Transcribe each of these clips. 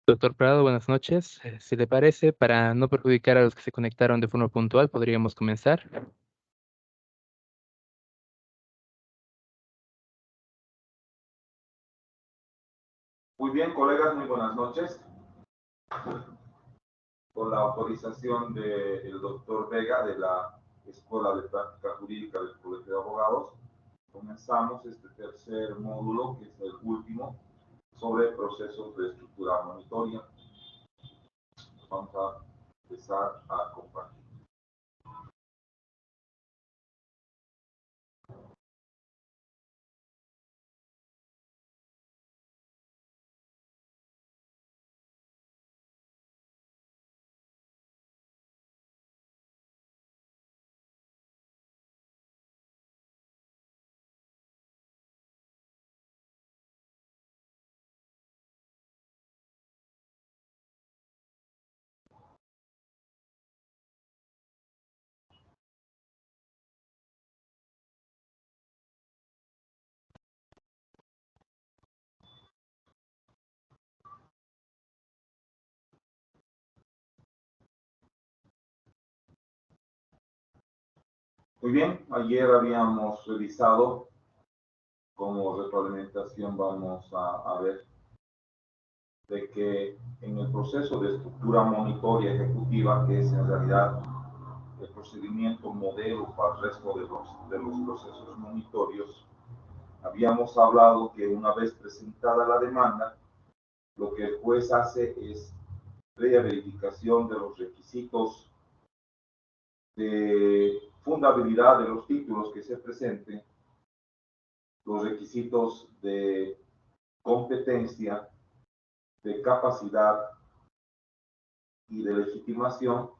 Doctor Prado, buenas noches. Si le parece, para no perjudicar a los que se conectaron de forma puntual, podríamos comenzar. Muy bien, colegas, muy buenas noches. Con la autorización del doctor Vega de la Escuela de Práctica Jurídica del Colegio de Abogados, comenzamos este tercer módulo, que es el último, sobre procesos de estructura monitoria. Vamos a empezar a compartir. Muy bien, ayer habíamos revisado, como retroalimentación vamos a ver, de que en el proceso de estructura monitoria ejecutiva, que es en realidad el procedimiento modelo para el resto de los procesos monitorios, habíamos hablado que una vez presentada la demanda, lo que el juez hace es previa verificación de los requisitos de fundabilidad de los títulos que se presenten, los requisitos de competencia, de capacidad y de legitimación.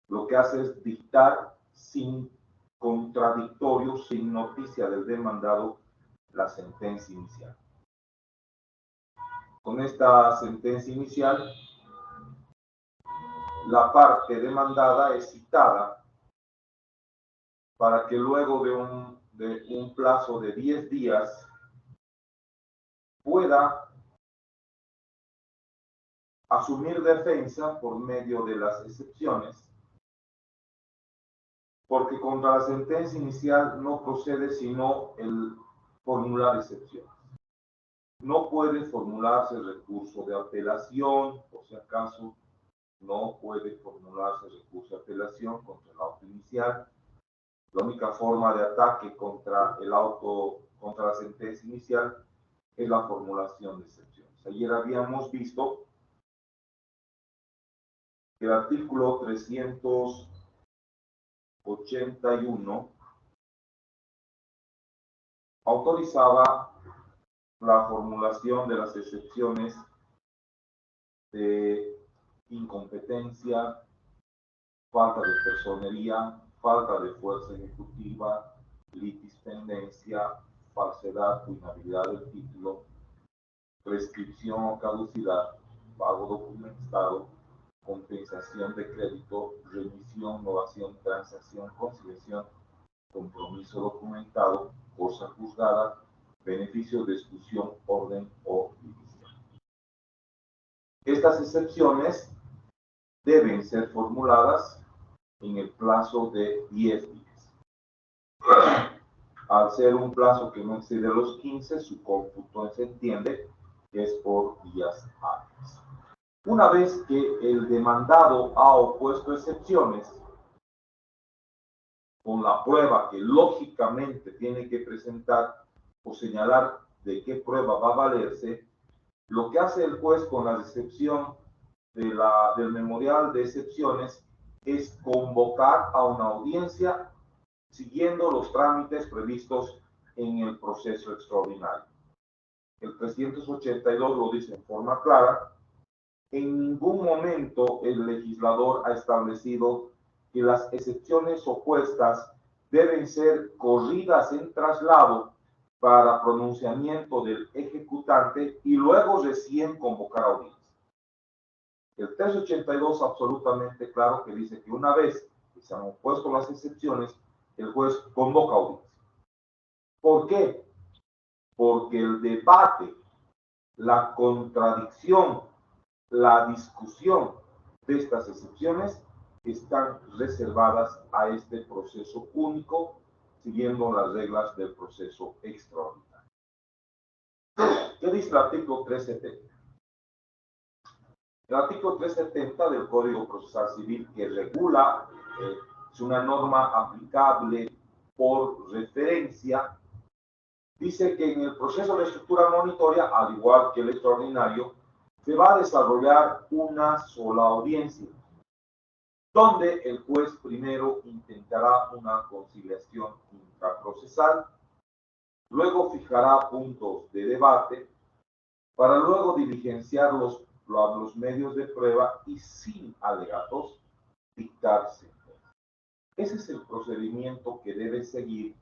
Lo que hace es dictar sin contradictorio, sin noticia del demandado, la sentencia inicial. Con esta sentencia inicial, la parte demandada es citada para que luego de un plazo de 10 días pueda asumir defensa por medio de las excepciones, porque contra la sentencia inicial no procede sino el formular excepciones. No puede formularse recurso de apelación, por si acaso, no puede formularse recurso de apelación contra el auto inicial. La única forma de ataque contra la sentencia inicial es la formulación de excepciones. Ayer habíamos visto que el artículo 381 autorizaba la formulación de las excepciones de incompetencia, falta de personería, falta de fuerza ejecutiva, litispendencia, falsedad o inhabilidad del título, prescripción o caducidad, pago documentado, compensación de crédito, remisión, novación, transacción, conciliación, compromiso documentado, cosa juzgada, beneficio de exclusión, orden o división. Estas excepciones deben ser formuladas en el plazo de 10 días. Al ser un plazo que no excede los 15, su cómputo se entiende que es por días hábiles. Una vez que el demandado ha opuesto excepciones, con la prueba que lógicamente tiene que presentar o señalar de qué prueba va a valerse, lo que hace el juez con la excepción del memorial de excepciones es convocar a una audiencia siguiendo los trámites previstos en el proceso extraordinario. El 382 lo dice en forma clara. En ningún momento el legislador ha establecido que las excepciones opuestas deben ser corridas en traslado para pronunciamiento del ejecutante y luego recién convocar audiencia. El 382 absolutamente claro que dice que una vez que se han opuesto las excepciones, el juez convoca audiencia. ¿Por qué? Porque el debate, la contradicción la discusión de estas excepciones están reservadas a este proceso único, siguiendo las reglas del proceso extraordinario. ¿Qué dice el artículo 370? El artículo 370 del Código Procesal Civil, que regula, es una norma aplicable por referencia, dice que en el proceso de estructura monitoria, al igual que el extraordinario, se va a desarrollar una sola audiencia, donde el juez primero intentará una conciliación intraprocesal, luego fijará puntos de debate, para luego diligenciar los medios de prueba y sin alegatos dictar sentencia. Ese es el procedimiento que debe seguir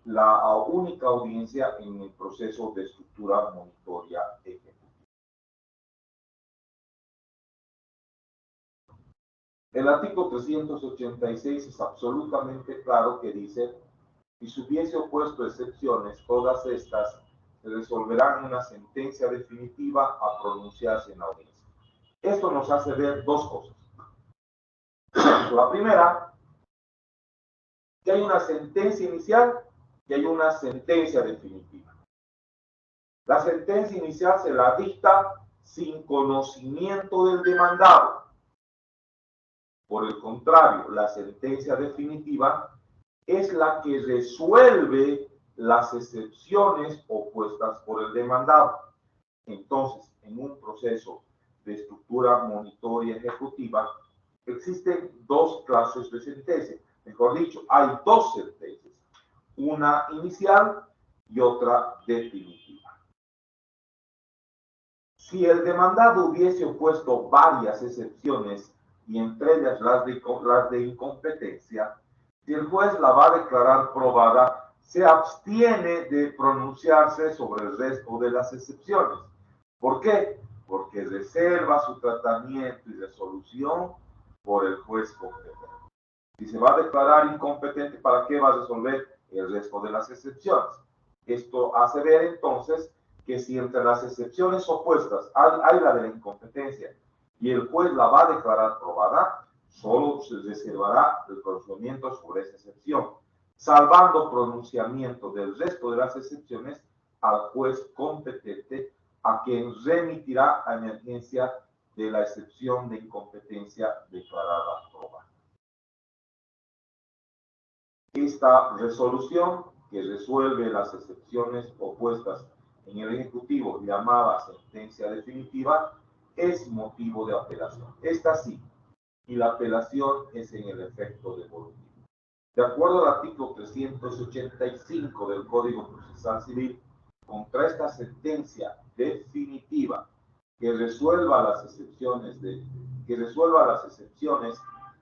la única audiencia en el proceso de estructura monitoria ejecutiva. El artículo 386 es absolutamente claro que dice: si se hubiese opuesto excepciones, todas estas se resolverán en una sentencia definitiva a pronunciarse en la audiencia. Esto nos hace ver dos cosas. La primera, que hay una sentencia inicial y hay una sentencia definitiva. La sentencia inicial se la dicta sin conocimiento del demandado. Por el contrario, la sentencia definitiva es la que resuelve las excepciones opuestas por el demandado. Entonces, en un proceso de estructura monitoria ejecutiva, existen dos clases de sentencia. Mejor dicho, hay dos sentencias, una inicial y otra definitiva. Si el demandado hubiese opuesto varias excepciones, y entre ellas las de incompetencia, si el juez la va a declarar probada, se abstiene de pronunciarse sobre el resto de las excepciones. ¿Por qué? Porque reserva su tratamiento y resolución por el juez competente. Si se va a declarar incompetente, ¿para qué va a resolver el resto de las excepciones? Esto hace ver entonces que si entre las excepciones opuestas hay la de la incompetencia y el juez la va a declarar probada, solo se reservará el conocimiento sobre esa excepción, salvando pronunciamiento del resto de las excepciones al juez competente, a quien remitirá a emergencia de la excepción de incompetencia declarada probada. Esta resolución, que resuelve las excepciones opuestas en el Ejecutivo, llamada sentencia definitiva, es motivo de apelación. Esta sí, y la apelación es en el efecto devolutivo. De acuerdo al artículo 385 del Código Procesal Civil, contra esta sentencia definitiva que resuelva las excepciones,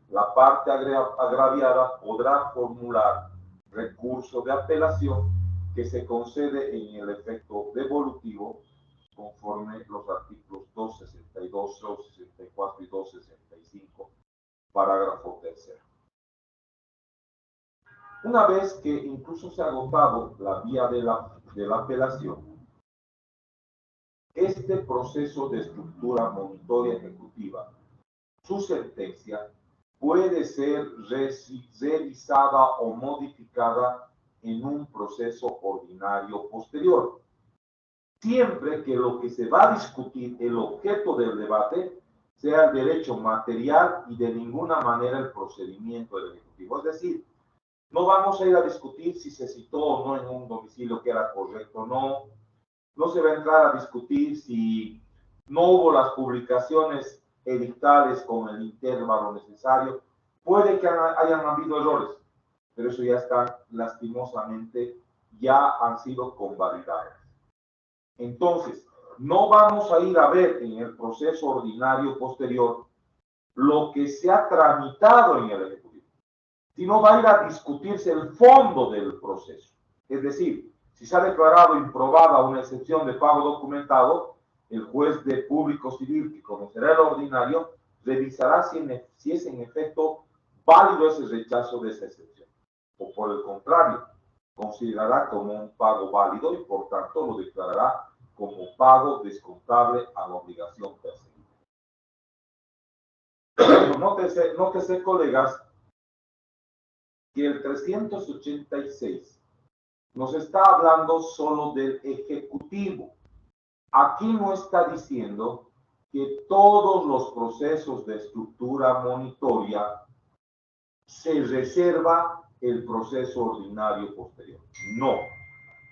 la parte agraviada podrá formular recurso de apelación que se concede en el efecto devolutivo conforme los artículos 262, 264 y 265, parágrafo 3. Una vez que incluso se ha agotado la vía de la apelación, este proceso de estructura monitoria ejecutiva, su sentencia, puede ser revisada o modificada en un proceso ordinario posterior, siempre que lo que se va a discutir, el objeto del debate, sea el derecho material y de ninguna manera el procedimiento del Ejecutivo. Es decir, no vamos a ir a discutir si se citó o no en un domicilio que era correcto o no. No se va a entrar a discutir si no hubo las publicaciones edictales con el intervalo necesario. Puede que hayan habido errores, pero eso ya está lastimosamente, ya han sido convalidados. Entonces, no vamos a ir a ver en el proceso ordinario posterior lo que se ha tramitado en el Ejecutivo, sino va a ir a discutirse el fondo del proceso. Es decir, si se ha declarado improbada una excepción de pago documentado, el juez de público civil, que conocerá el ordinario, revisará si es en efecto válido ese rechazo de esa excepción. O por el contrario, considerará como un pago válido y por tanto lo declarará como pago descontable a la obligación perseguida. nótese, colegas, que el 386 nos está hablando solo del ejecutivo. Aquí no está diciendo que todos los procesos de estructura monitoria se reserva el proceso ordinario posterior. No.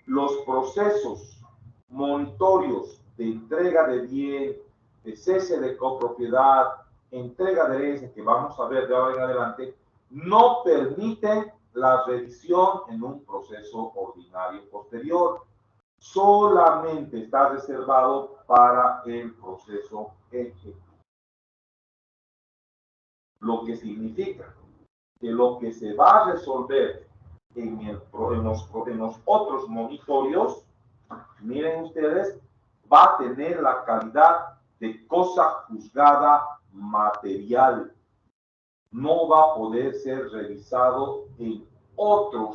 Los procesos monitorios de entrega de bien, de cese de copropiedad, entrega de herencia, que vamos a ver de ahora en adelante, no permiten la revisión en un proceso ordinario posterior. Solamente está reservado para el proceso ejecutivo. Lo que significa que lo que se va a resolver en los otros monitorios, miren ustedes, va a tener la calidad de cosa juzgada material. No va a poder ser revisado en otro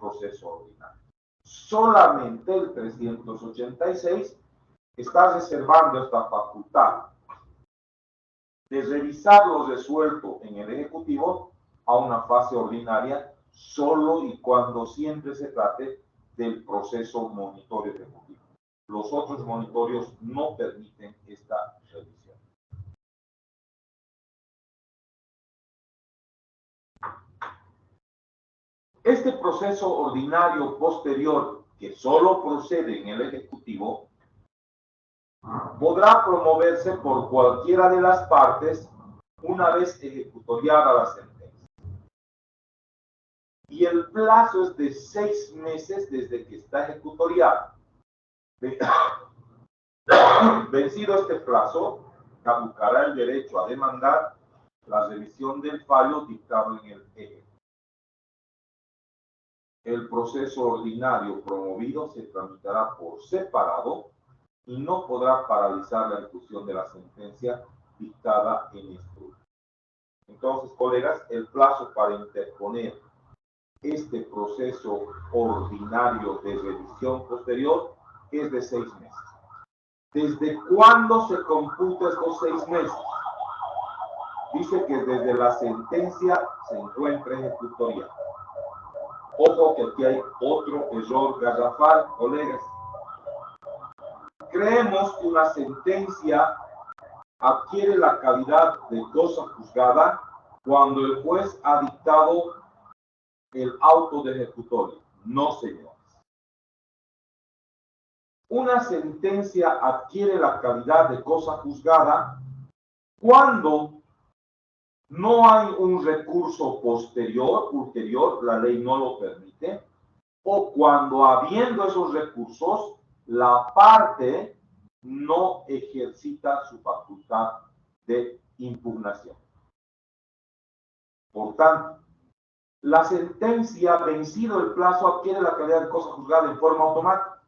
proceso ordinario. Solamente el 386 está reservando esta facultad de revisar lo resuelto en el ejecutivo a una fase ordinaria, solo y cuando siempre se trate del proceso monitorio ejecutivo. Los otros monitorios no permiten esta revisión. Este proceso ordinario posterior, que solo procede en el ejecutivo, podrá promoverse por cualquiera de las partes una vez ejecutoriada la sentencia. Y el plazo es de 6 meses desde que está ejecutoriada. Vencido este plazo, caducará el derecho a demandar la revisión del fallo dictado en el eje. El proceso ordinario promovido se tramitará por separado y no podrá paralizar la ejecución de la sentencia dictada en estudio. Entonces, colegas, el plazo para interponer este proceso ordinario de revisión posterior es de 6 meses. ¿Desde cuándo se computa estos 6 meses? Dice que desde la sentencia se encuentra ejecutoria. Ojo que aquí hay otro error garrafal, colegas. Creemos que una sentencia adquiere la calidad de cosa juzgada cuando el juez ha dictado el auto de ejecutoria. No, señores. Una sentencia adquiere la calidad de cosa juzgada cuando no hay un recurso ulterior, la ley no lo permite, o cuando habiendo esos recursos, la parte no ejercita su facultad de impugnación. Por tanto, la sentencia, vencido el plazo, adquiere la calidad de cosa juzgada en forma automática.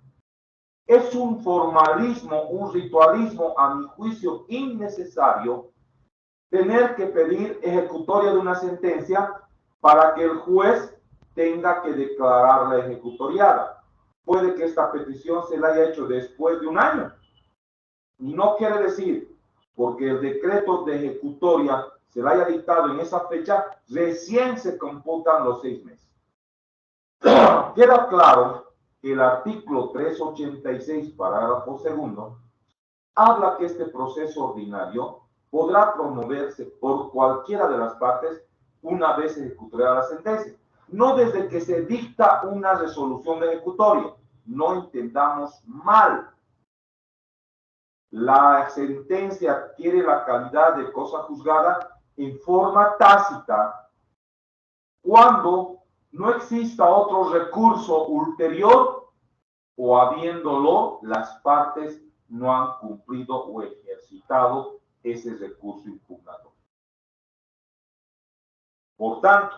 Es un formalismo, un ritualismo, a mi juicio, innecesario tener que pedir ejecutoria de una sentencia para que el juez tenga que declararla ejecutoriada. Puede que esta petición se la haya hecho después de 1 año. Y no quiere decir, porque el decreto de ejecutoria se la haya dictado en esa fecha, recién se computan los 6 meses. Queda claro que el artículo 386, parágrafo segundo, habla que este proceso ordinario podrá promoverse por cualquiera de las partes una vez ejecutoriada la sentencia. No desde que se dicta una resolución de ejecutoria. No entendamos mal. La sentencia adquiere la calidad de cosa juzgada en forma tácita cuando no exista otro recurso ulterior o habiéndolo, las partes no han cumplido o ejercitado ese recurso impugnado. Por tanto,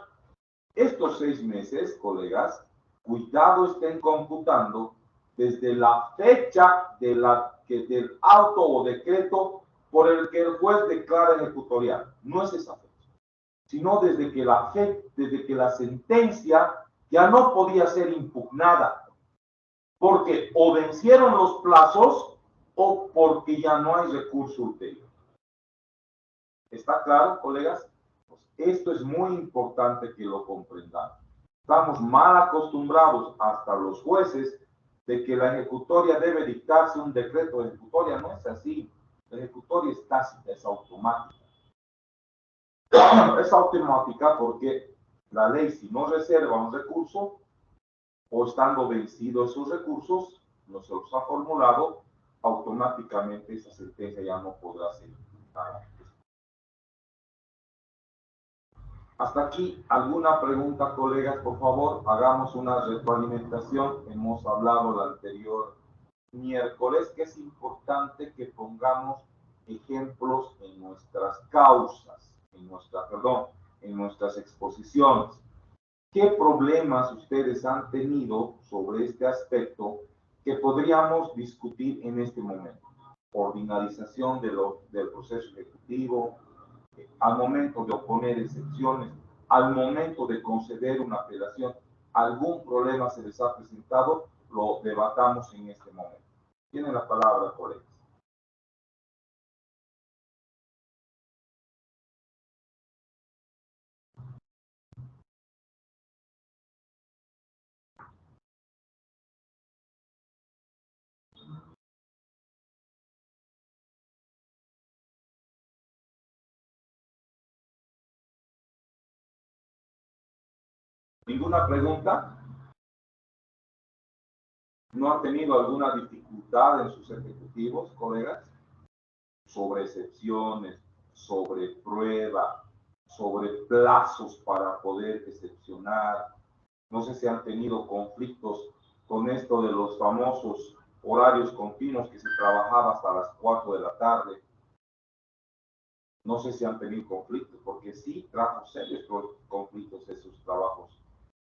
estos 6 meses, colegas, cuidado estén computando desde la fecha del auto o decreto por el que el juez declara ejecutorial. No es esa fecha, sino desde que la sentencia ya no podía ser impugnada, porque o vencieron los plazos o porque ya no hay recurso ulterior. ¿Está claro, colegas? Pues esto es muy importante que lo comprendamos. Estamos mal acostumbrados, hasta los jueces, de que la ejecutoria debe dictarse un decreto de ejecutoria. No es así. La ejecutoria es tácita, es automática. Es automática porque la ley, si no reserva un recurso, o estando vencidos esos recursos, no se los ha formulado, automáticamente esa sentencia ya no podrá ser ejecutada. Hasta aquí, ¿alguna pregunta, colegas? Por favor, hagamos una retroalimentación. Hemos hablado el anterior miércoles que es importante que pongamos ejemplos en nuestras causas, en nuestras exposiciones. ¿Qué problemas ustedes han tenido sobre este aspecto que podríamos discutir en este momento? Ordinarización del proceso ejecutivo, al momento de oponer excepciones, al momento de conceder una apelación, algún problema se les ha presentado, lo debatamos en este momento. Tienen la palabra, colegas. ¿Ninguna pregunta? ¿No han tenido alguna dificultad en sus ejecutivos, colegas? Sobre excepciones, sobre prueba, sobre plazos para poder excepcionar. No sé si han tenido conflictos con esto de los famosos horarios continuos que se trabajaba hasta las 4 de la tarde. No sé si han tenido conflictos, porque sí trajo serios conflictos esos trabajos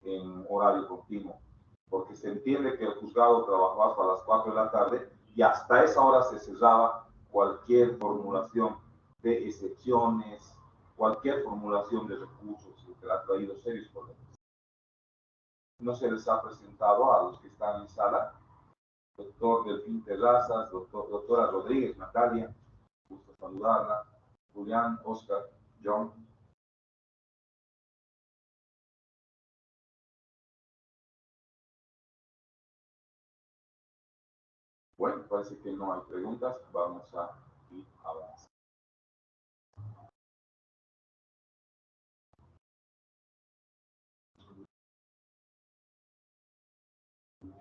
en horario continuo, porque se entiende que el juzgado trabajaba hasta las 4 de la tarde y hasta esa hora se cerraba cualquier formulación de excepciones, cualquier formulación de recursos, que ha traído serios problemas. No se les ha presentado a los que están en sala, doctor Delfín Terrazas, doctora Rodríguez, Natalia, gusto saludarla, Julián, Oscar, John. Bueno, parece que no hay preguntas, vamos a ir avanzando.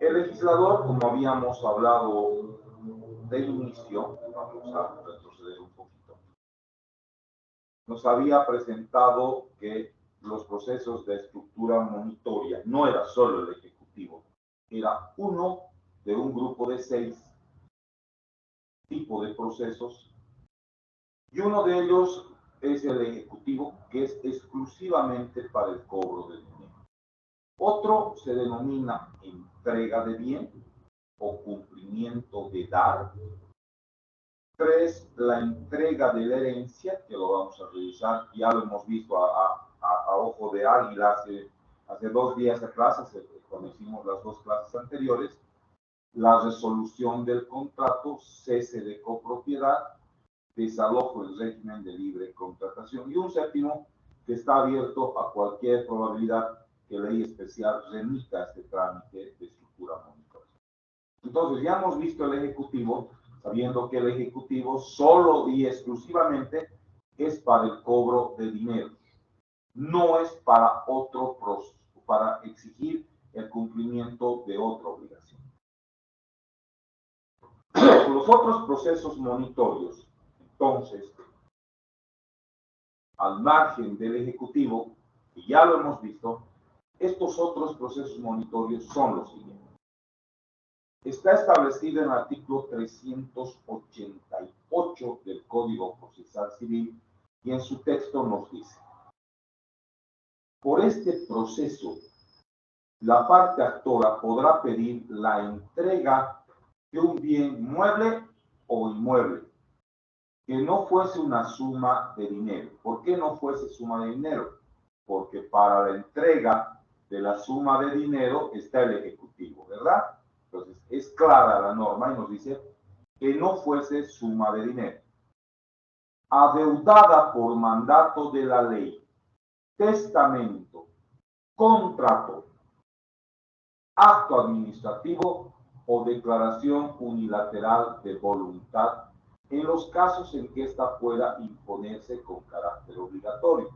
El legislador, como habíamos hablado de inicio, vamos a retroceder un poquito, nos había presentado que los procesos de estructura monitoria no era solo el ejecutivo, era uno de un grupo de 6 tipos de procesos, y uno de ellos es el ejecutivo, que es exclusivamente para el cobro del dinero. Otro se denomina entrega de bien o cumplimiento de dar. 3, la entrega de la herencia, que lo vamos a revisar, ya lo hemos visto a ojo de águila hace 2 días atrás, cuando hicimos las 2 clases anteriores. La resolución del contrato, cese de copropiedad, desalojo del régimen de libre contratación. Y un séptimo que está abierto a cualquier probabilidad que ley especial remita este trámite de estructura monetaria. Entonces ya hemos visto el ejecutivo, sabiendo que el ejecutivo solo y exclusivamente es para el cobro de dinero, no es para otro proceso, para exigir el cumplimiento de otra obligación. Los otros procesos monitorios, entonces, al margen del ejecutivo, y ya lo hemos visto, estos otros procesos monitorios son los siguientes. Está establecido en el artículo 388 del Código Procesal Civil y en su texto nos dice: por este proceso, la parte actora podrá pedir la entrega de un bien mueble o inmueble que no fuese una suma de dinero. ¿Por qué no fuese suma de dinero? Porque para la entrega de la suma de dinero está el ejecutivo, ¿verdad? Entonces, es clara la norma y nos dice que no fuese suma de dinero. adeudada por mandato de la ley, testamento, contrato, acto administrativo o declaración unilateral de voluntad en los casos en que ésta pueda imponerse con carácter obligatorio,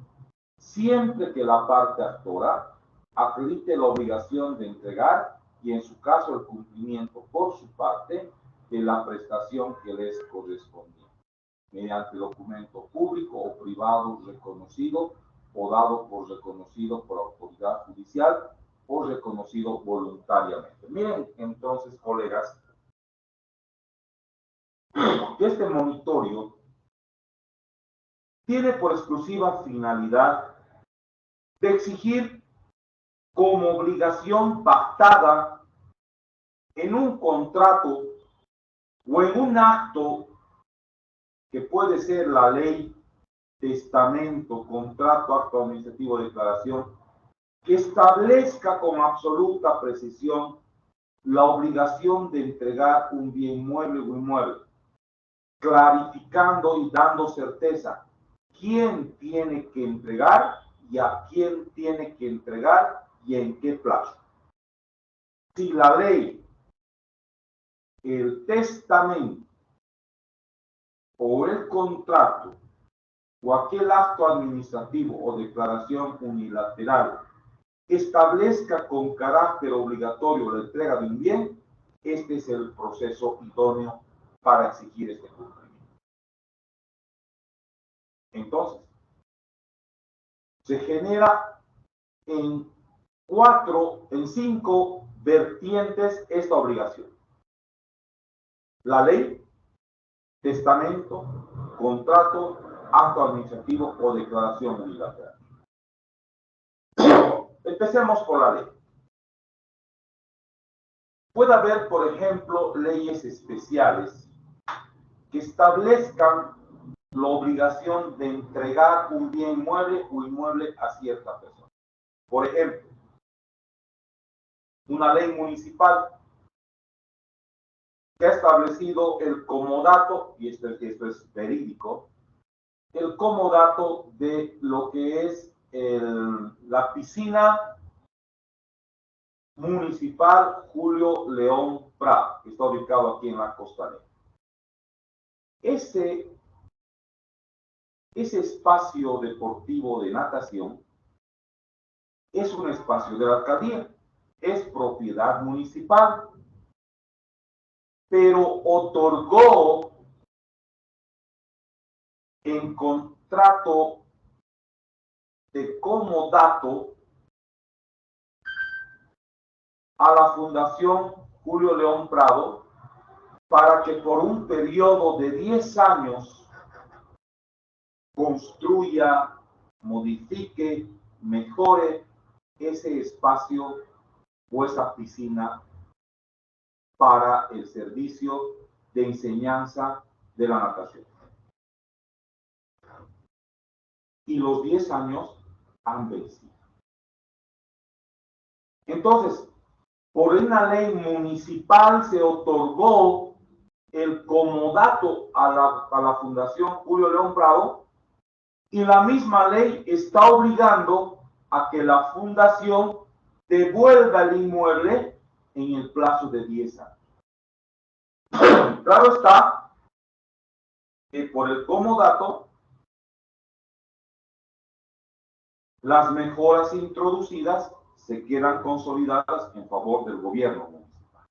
siempre que la parte actora acredite la obligación de entregar y en su caso el cumplimiento por su parte de la prestación que les correspondía, mediante documento público o privado reconocido o dado por reconocido por autoridad judicial o reconocido voluntariamente. Miren entonces, colegas, que este monitorio tiene por exclusiva finalidad de exigir como obligación pactada en un contrato o en un acto que puede ser la ley, testamento, contrato, acto administrativo, declaración, que establezca con absoluta precisión la obligación de entregar un bien mueble o inmueble, clarificando y dando certeza quién tiene que entregar y a quién tiene que entregar y en qué plazo. Si la ley, el testamento o el contrato o aquel acto administrativo o declaración unilateral establezca con carácter obligatorio la entrega de un bien, este es el proceso idóneo para exigir este cumplimiento. Entonces, se genera en 5 vertientes esta obligación. La ley, testamento, contrato, acto administrativo o declaración unilateral. Empecemos por la ley. Puede haber, por ejemplo, leyes especiales que establezcan la obligación de entregar un bien mueble o inmueble a cierta persona. Por ejemplo, una ley municipal que ha establecido el comodato, y esto es verídico, el comodato de lo que es la piscina municipal Julio León Prado, que está ubicado aquí en la costanera. Ese espacio deportivo de natación es un espacio de la alcaldía, es propiedad municipal, pero otorgó en contrato de comodato a la Fundación Julio León Prado para que por un periodo de 10 años construya, modifique, mejore ese espacio o esa piscina para el servicio de enseñanza de la natación. Y los 10 años han vencido. Entonces, por una ley municipal se otorgó el comodato a la Fundación Julio León Prado y la misma ley está obligando a que la fundación devuelva el inmueble en el plazo de 10 años. Claro está que por el comodato las mejoras introducidas se quedan consolidadas en favor del gobierno municipal.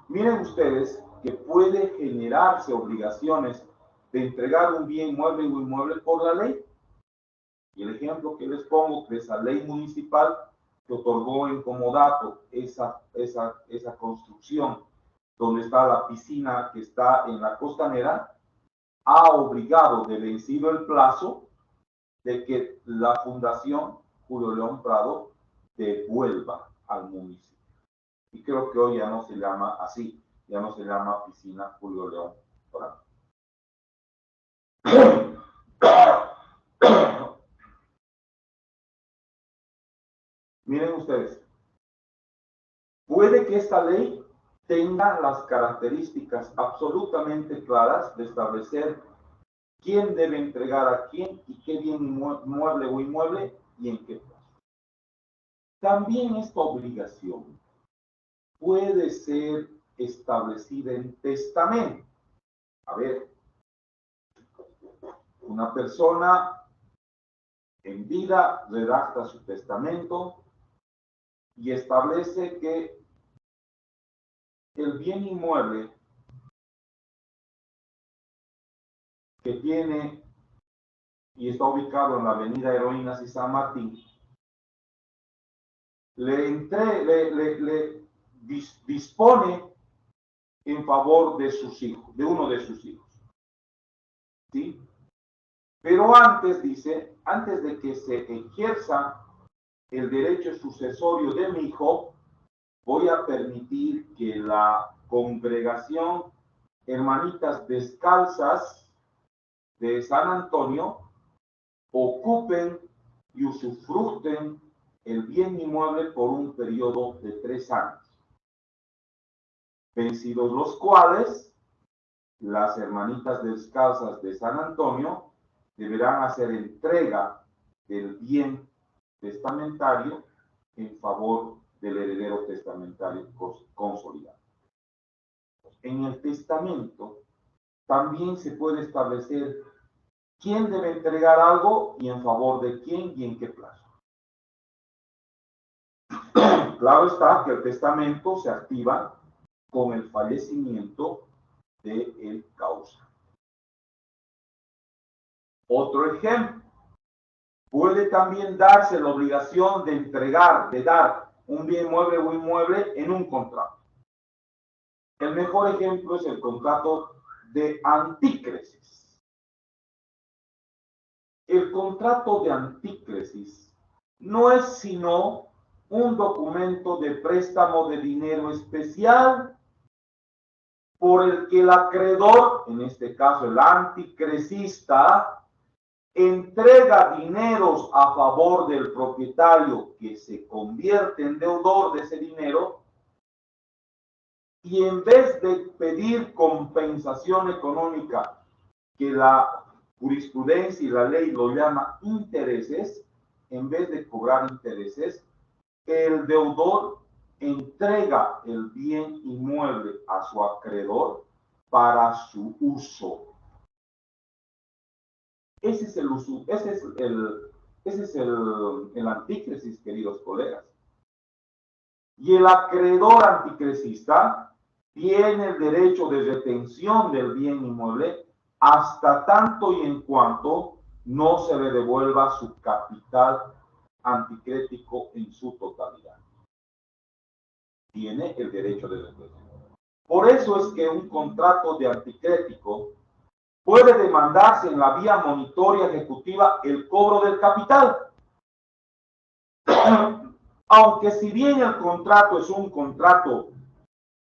Miren ustedes que puede generarse obligaciones de entregar un bien mueble o inmueble por la ley. Y el ejemplo que les pongo, que esa ley municipal que otorgó en comodato esa construcción donde está la piscina que está en la costanera, ha obligado de vencido el plazo de que la Fundación Julio León Prado devuelva al municipio. Y creo que hoy ya no se llama así, ya no se llama piscina Julio León Prado. Miren ustedes, puede que esta ley tengan las características absolutamente claras de establecer quién debe entregar a quién y qué bien mueble o inmueble y en qué plazo. También esta obligación puede ser establecida en testamento. A ver, una persona en vida redacta su testamento y establece que el bien inmueble que tiene y está ubicado en la avenida Heroínas y San Martín, le dispone en favor de sus hijos, de uno de sus hijos. ¿Sí? Pero antes, dice, antes de que se ejerza el derecho sucesorio de mi hijo, voy a permitir que la congregación Hermanitas Descalzas de San Antonio ocupen y usufructen el bien inmueble por un periodo de 3 años, vencidos los cuales las Hermanitas Descalzas de San Antonio deberán hacer entrega del bien testamentario en favor del heredero testamentario consolidado. En el testamento también se puede establecer quién debe entregar algo y en favor de quién y en qué plazo. Claro está que el testamento se activa con el fallecimiento del causante. Otro ejemplo, puede también darse la obligación de entregar, de dar un bien mueble o inmueble en un contrato. El mejor ejemplo es el contrato de antícresis. El contrato de antícresis no es sino un documento de préstamo de dinero especial por el que el acreedor, en este caso el anticresista, entrega dineros a favor del propietario que se convierte en deudor de ese dinero y en vez de pedir compensación económica, que la jurisprudencia y la ley lo llama intereses, en vez de cobrar intereses, el deudor entrega el bien inmueble a su acreedor para su uso. Ese es el uso, ese es el antícresis, queridos colegas. Y el acreedor anticresista tiene el derecho de retención del bien inmueble hasta tanto y en cuanto no se le devuelva su capital anticrético en su totalidad. Tiene el derecho de retención. Por eso es que un contrato de anticrético puede demandarse en la vía monitoria ejecutiva el cobro del capital. Aunque si bien el contrato es un contrato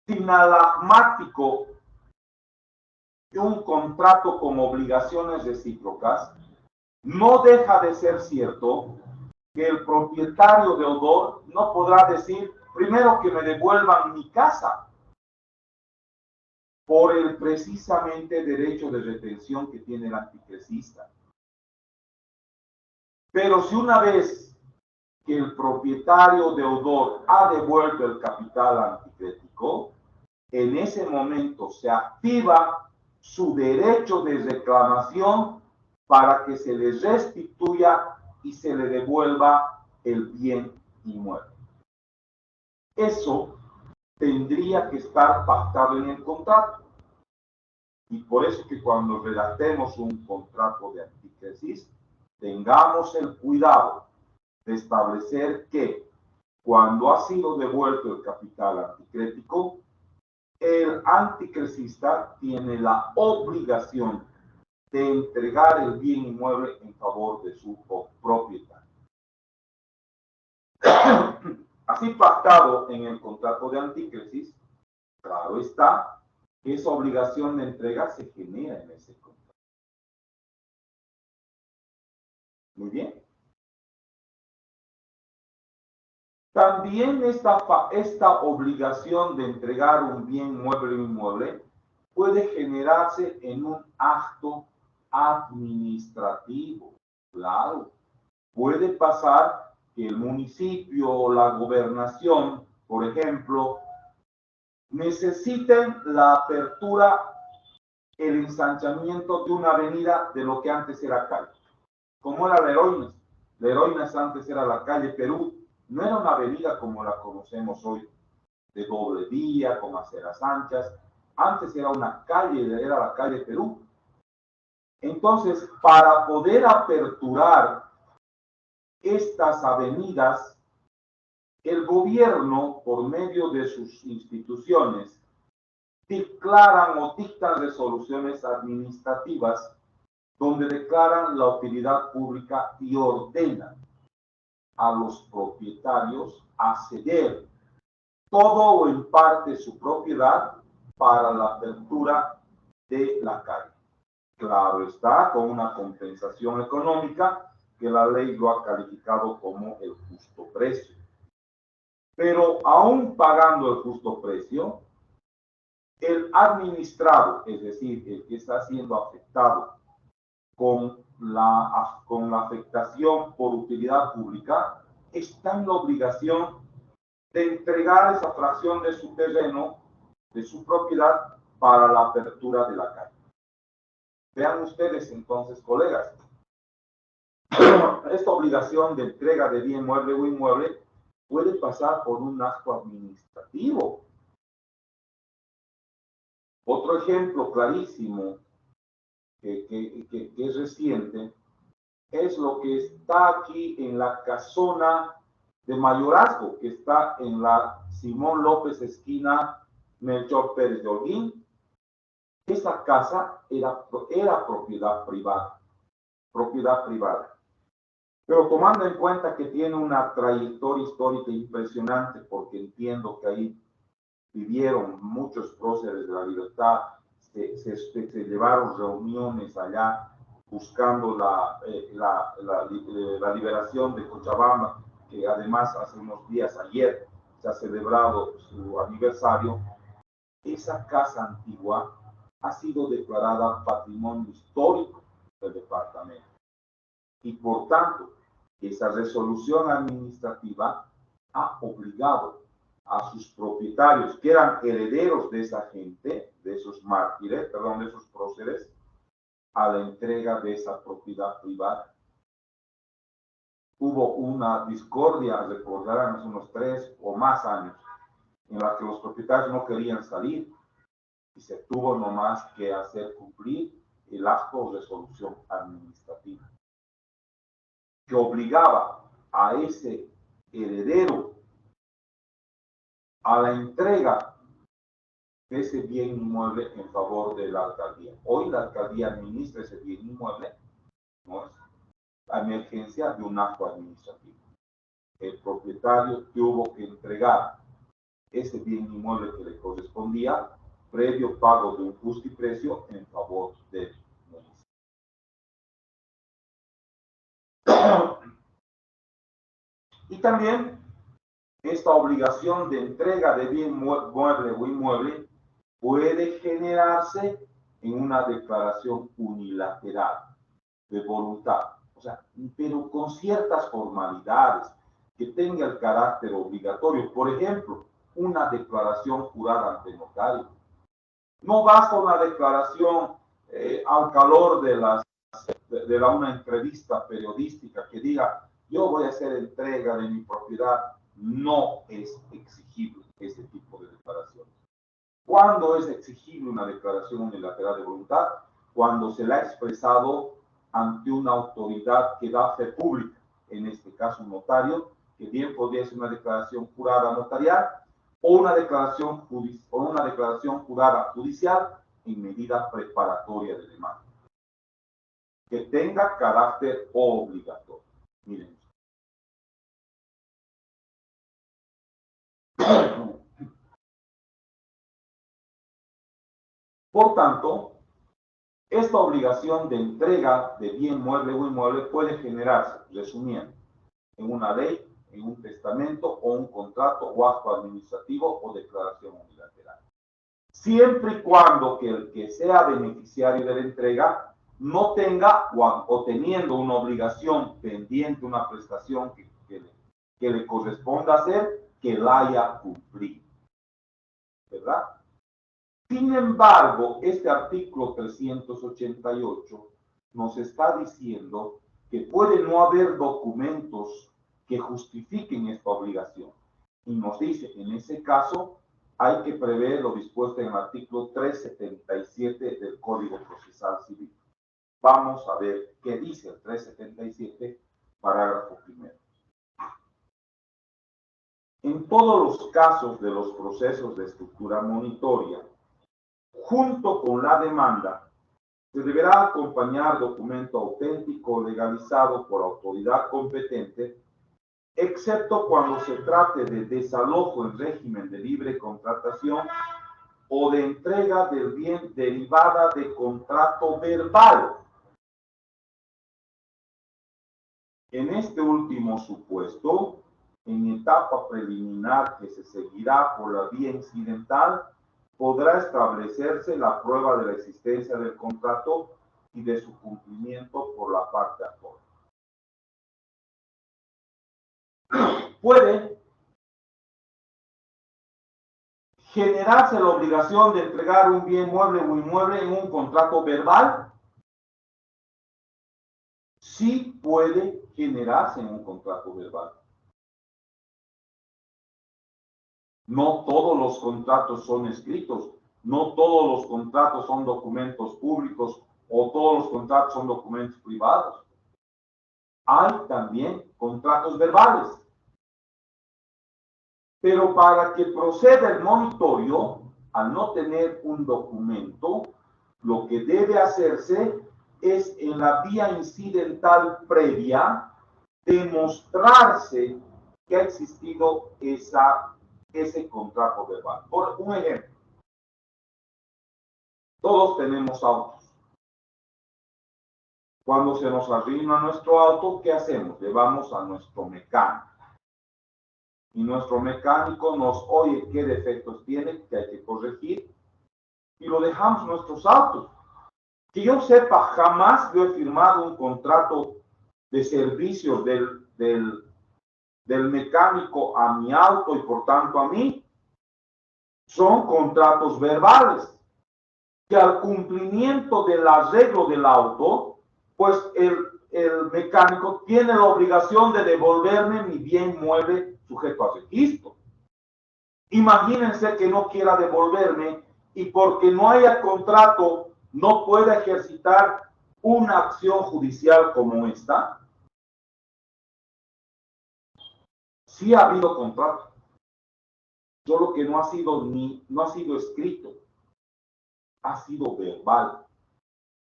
sinalagmático y un contrato con obligaciones recíprocas, no deja de ser cierto que el propietario deudor no podrá decir, primero que me devuelvan mi casa, por el precisamente derecho de retención que tiene el anticresista. Pero si una vez que el propietario deudor ha devuelto el capital anticrético, en ese momento se activa su derecho de reclamación para que se le restituya y se le devuelva el bien inmueble. Eso tendría que estar pactado en el contrato. Y por eso que cuando redactemos un contrato de antícresis, tengamos el cuidado de establecer que cuando ha sido devuelto el capital anticrético, el anticresista tiene la obligación de entregar el bien inmueble en favor de su propietario. Así pactado en el contrato de antícresis, claro está, esa obligación de entrega se genera en ese contrato. Muy bien. También esta obligación de entregar un bien mueble o inmueble puede generarse en un acto administrativo. Claro, puede pasar que el municipio o la gobernación, por ejemplo, necesiten la apertura, el ensanchamiento de una avenida de lo que antes era calle. Como era la Heroínas. La Heroínas antes era la calle Perú. No era una avenida como la conocemos hoy, de doble vía, con aceras anchas. Antes era una calle, era la calle Perú. Entonces, para poder aperturar estas avenidas, el gobierno, por medio de sus instituciones, declaran o dictan resoluciones administrativas donde declaran la utilidad pública y ordenan a los propietarios a ceder todo o en parte su propiedad para la apertura de la calle. Claro está, con una compensación económica que la ley lo ha calificado como el justo precio. Pero aún pagando el justo precio, el administrado, es decir, el que está siendo afectado con la afectación por utilidad pública, está en la obligación de entregar esa fracción de su terreno, de su propiedad, para la apertura de la calle. Vean ustedes entonces, colegas, esta obligación de entrega de bien mueble o inmueble puede pasar por un acto administrativo. Otro ejemplo clarísimo que es reciente es lo que está aquí en la casona de Mayorazgo, que está en la Simón López esquina Melchor Pérez de Holguín. Esa casa era propiedad privada. Pero tomando en cuenta que tiene una trayectoria histórica impresionante, porque entiendo que ahí vivieron muchos próceres de la libertad, se llevaron reuniones allá buscando la liberación de Cochabamba, que además hace unos días, ayer, se ha celebrado su aniversario. Esa casa antigua ha sido declarada patrimonio histórico del departamento. Y por tanto, esa resolución administrativa ha obligado a sus propietarios, que eran herederos de esa gente, de esos mártires, perdón, de esos próceres, a la entrega de esa propiedad privada. Hubo una discordia, recordarán, hace unos 3 o más años, en la que los propietarios no querían salir y se tuvo nomás que hacer cumplir el acto de resolución administrativa, que obligaba a ese heredero a la entrega de ese bien inmueble en favor de la alcaldía. Hoy la alcaldía administra ese bien inmueble, no es la emergencia de un acto administrativo. El propietario tuvo que entregar ese bien inmueble que le correspondía previo pago de un justiprecio en favor del municipio. Y también esta obligación de entrega de bien mueble o inmueble puede generarse en una declaración unilateral de voluntad, o sea, pero con ciertas formalidades que tenga el carácter obligatorio. Por ejemplo, una declaración jurada ante notario. No basta una declaración al calor de una entrevista periodística que diga, yo voy a hacer entrega de mi propiedad. No es exigible ese tipo de declaraciones. ¿Cuándo es exigible una declaración unilateral de voluntad? Cuando se la ha expresado ante una autoridad que da fe pública, en este caso un notario, que bien podría ser una declaración jurada notarial o una declaración jurada judicial en medida preparatoria de demanda, que tenga carácter obligatorio. Miren. Por tanto, esta obligación de entrega de bien mueble o inmueble puede generarse, resumiendo, en una ley en un testamento o un contrato o acto administrativo o declaración unilateral. Siempre y cuando que el que sea beneficiario de la entrega no tenga o teniendo una obligación pendiente, una prestación que le corresponda hacer, que la haya cumplido. ¿Verdad? Sin embargo, este artículo 388 nos está diciendo que puede no haber documentos que justifiquen esta obligación. Y nos dice, en ese caso, hay que prever lo dispuesto en el artículo 377 del Código Procesal Civil. Vamos a ver qué dice el 377, parágrafo primero. En todos los casos de los procesos de estructura monitoria, junto con la demanda, se deberá acompañar documento auténtico legalizado por autoridad competente, excepto cuando se trate de desalojo en régimen de libre contratación o de entrega del bien derivada de contrato verbal. En este último supuesto, en etapa preliminar que se seguirá por la vía incidental, podrá establecerse la prueba de la existencia del contrato y de su cumplimiento por la parte actora. Puede generarse la obligación de entregar un bien mueble o inmueble en un contrato verbal. Sí puede generarse en un contrato verbal. No todos los contratos son escritos, no todos los contratos son documentos públicos o todos los contratos son documentos privados. Hay también contratos verbales. Pero para que proceda el monitorio, al no tener un documento, lo que debe hacerse es en la vía incidental previa demostrarse que ha existido ese contrato verbal. Por un ejemplo, todos tenemos autos. Cuando se nos arruina nuestro auto, ¿qué hacemos? Llevamos a nuestro mecánico. Y nuestro mecánico nos oye qué defectos tiene, que hay que corregir, y lo dejamos en nuestros autos. Que yo sepa, jamás yo he firmado un contrato de servicios del mecánico a mi auto y por tanto a mí. Son contratos verbales, que al cumplimiento del arreglo del auto, pues el mecánico tiene la obligación de devolverme mi bien mueble sujeto a registro. Imagínense que no quiera devolverme y porque no haya contrato no pueda ejercitar una acción judicial como esta. Sí ha habido contrato, solo que no ha sido escrito, ha sido verbal.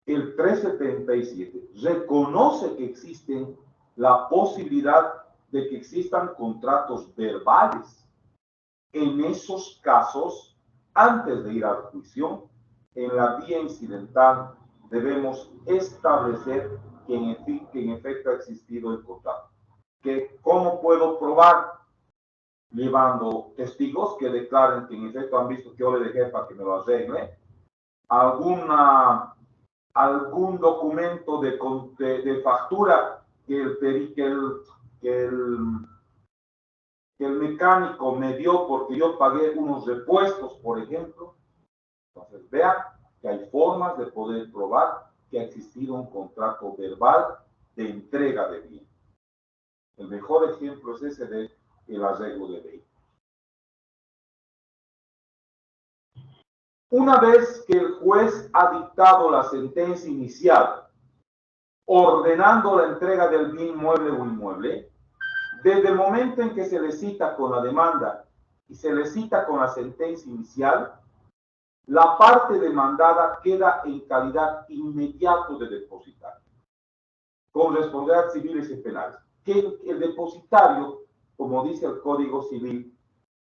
El 377 reconoce que existe la posibilidad de que existan contratos verbales. En esos casos, antes de ir al juicio, en la vía incidental debemos establecer que en efecto ha existido el contrato. ¿Cómo puedo probar? Llevando testigos que declaren que en efecto han visto que yo le dejé para que me lo arregle, algún documento de factura que el mecánico me dio porque yo pagué unos repuestos, por ejemplo. Entonces vean que hay formas de poder probar que ha existido un contrato verbal de entrega de bien. El mejor ejemplo es ese del arreglo de vehículos. Una vez que el juez ha dictado la sentencia inicial, ordenando la entrega del bien mueble o inmueble, desde el momento en que se le cita con la demanda y se le cita con la sentencia inicial, la parte demandada queda en calidad inmediata de depositario, con responsabilidades civiles y penales. Que el depositario, como dice el Código Civil,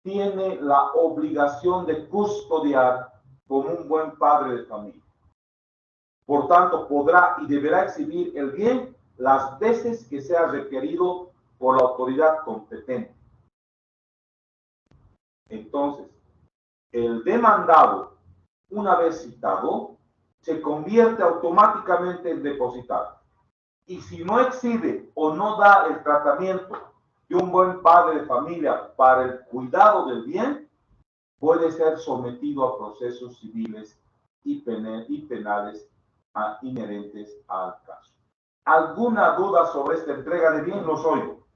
tiene la obligación de custodiar como un buen padre de familia. Por tanto, podrá y deberá exhibir el bien las veces que sea requerido por la autoridad competente. Entonces, el demandado, una vez citado, se convierte automáticamente en depositario. Y si no exhibe o no da el tratamiento de un buen padre de familia para el cuidado del bien, puede ser sometido a procesos civiles y penales inherentes al caso. ¿Alguna duda sobre esta entrega de bien? Los oigo.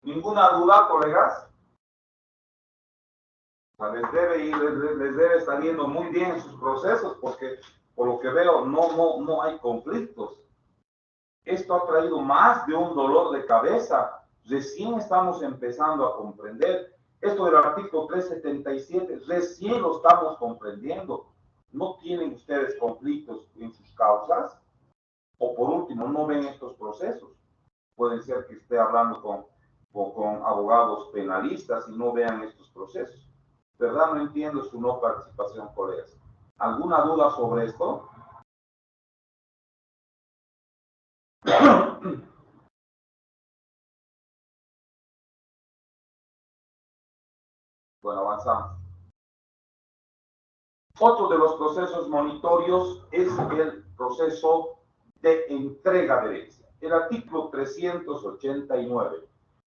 ¿Ninguna duda, colegas? Les debe estar yendo muy bien en sus procesos, porque por lo que veo no hay conflictos. Esto ha traído más de un dolor de cabeza. Recién estamos empezando a comprender. Esto del artículo 377, recién lo estamos comprendiendo. ¿No tienen ustedes conflictos en sus causas? O por último, no ven estos procesos. Puede ser que esté hablando con abogados penalistas y no vean estos procesos. ¿Verdad? No entiendo su no participación, colegas. ¿Alguna duda sobre esto? Bueno, avanzamos. Otro de los procesos monitorios es el proceso de entrega de herencia. El artículo 389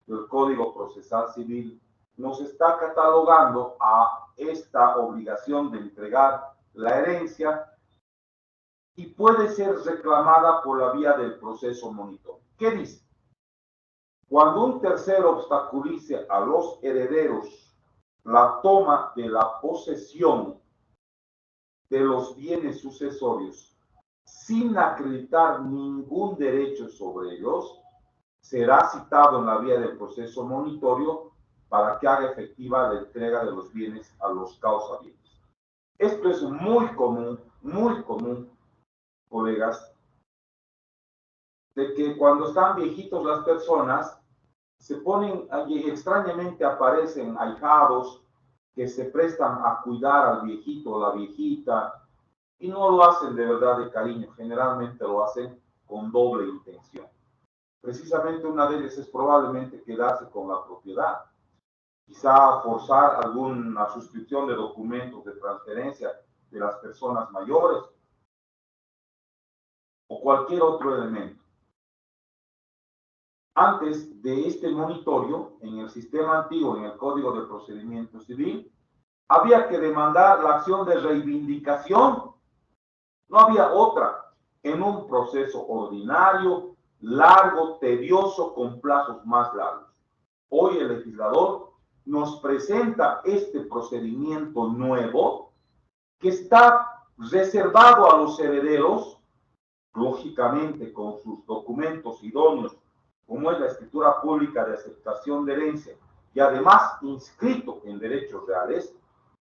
del Código Procesal Civil nos está catalogando a esta obligación de entregar la herencia y puede ser reclamada por la vía del proceso monitorio. ¿Qué dice? Cuando un tercero obstaculice a los herederos la toma de la posesión de los bienes sucesorios sin acreditar ningún derecho sobre ellos, será citado en la vía del proceso monitorio para que haga efectiva la entrega de los bienes a los causavientes. Esto es muy común, colegas, de que cuando están viejitos las personas, se ponen, extrañamente aparecen ahijados que se prestan a cuidar al viejito o la viejita, y no lo hacen de verdad de cariño, generalmente lo hacen con doble intención. Precisamente una de ellas es probablemente quedarse con la propiedad, quizá forzar alguna suscripción de documentos de transferencia de las personas mayores o cualquier otro elemento. Antes de este monitorio, en el sistema antiguo, en el Código de Procedimiento Civil, había que demandar la acción de reivindicación. No había otra. En un proceso ordinario, largo, tedioso, con plazos más largos. Hoy el legislador nos presenta este procedimiento nuevo que está reservado a los herederos, lógicamente con sus documentos idóneos, como es la escritura pública de aceptación de herencia, y además inscrito en derechos reales,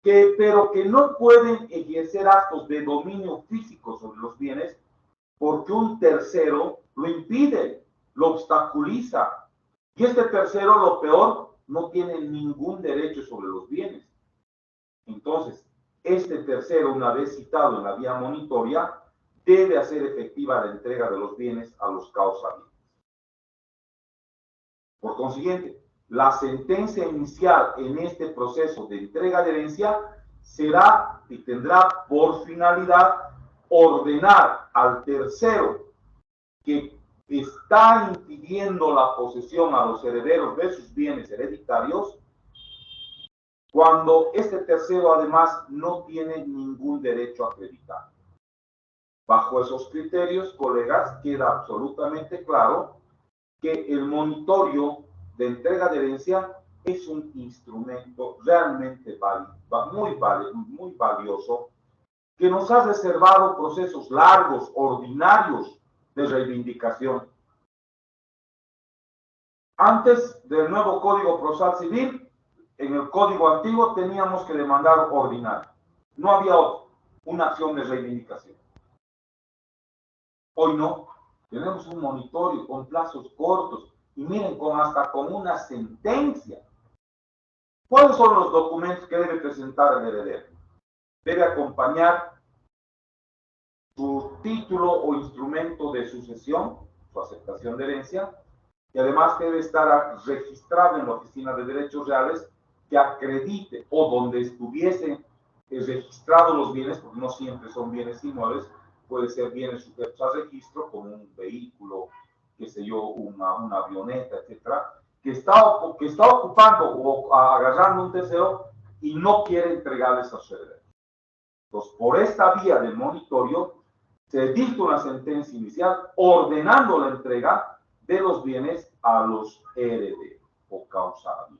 pero que no pueden ejercer actos de dominio físico sobre los bienes porque un tercero lo impide, lo obstaculiza. Y este tercero, lo peor, no tiene ningún derecho sobre los bienes. Entonces, este tercero, una vez citado en la vía monitoria, debe hacer efectiva la entrega de los bienes a los causavientes. Por consiguiente, la sentencia inicial en este proceso de entrega de herencia será y tendrá por finalidad ordenar al tercero que está impidiendo la posesión a los herederos de sus bienes hereditarios, cuando este tercero además no tiene ningún derecho acreditado. Bajo esos criterios, colegas, queda absolutamente claro que el monitorio de entrega de herencia es un instrumento realmente muy valioso que nos ha reservado procesos largos, ordinarios de reivindicación. Antes del nuevo Código Procesal Civil, en el Código Antiguo teníamos que demandar ordinario. No había una acción de reivindicación. Hoy no. Tenemos un monitorio con plazos cortos y miren, hasta con una sentencia. ¿Cuáles son los documentos que debe presentar el heredero? Debe acompañar su título o instrumento de sucesión, su aceptación de herencia, y además debe estar registrado en la Oficina de Derechos Reales que acredite, o donde estuviesen registrados los bienes, porque no siempre son bienes inmuebles, puede ser bienes sujetos a registro, como un vehículo, qué sé yo, una avioneta, etcétera, que está ocupando o agarrando un tercero y no quiere entregarles a su heredero. Entonces, por esta vía del monitorio, se dicta una sentencia inicial ordenando la entrega de los bienes a los herederos o causados.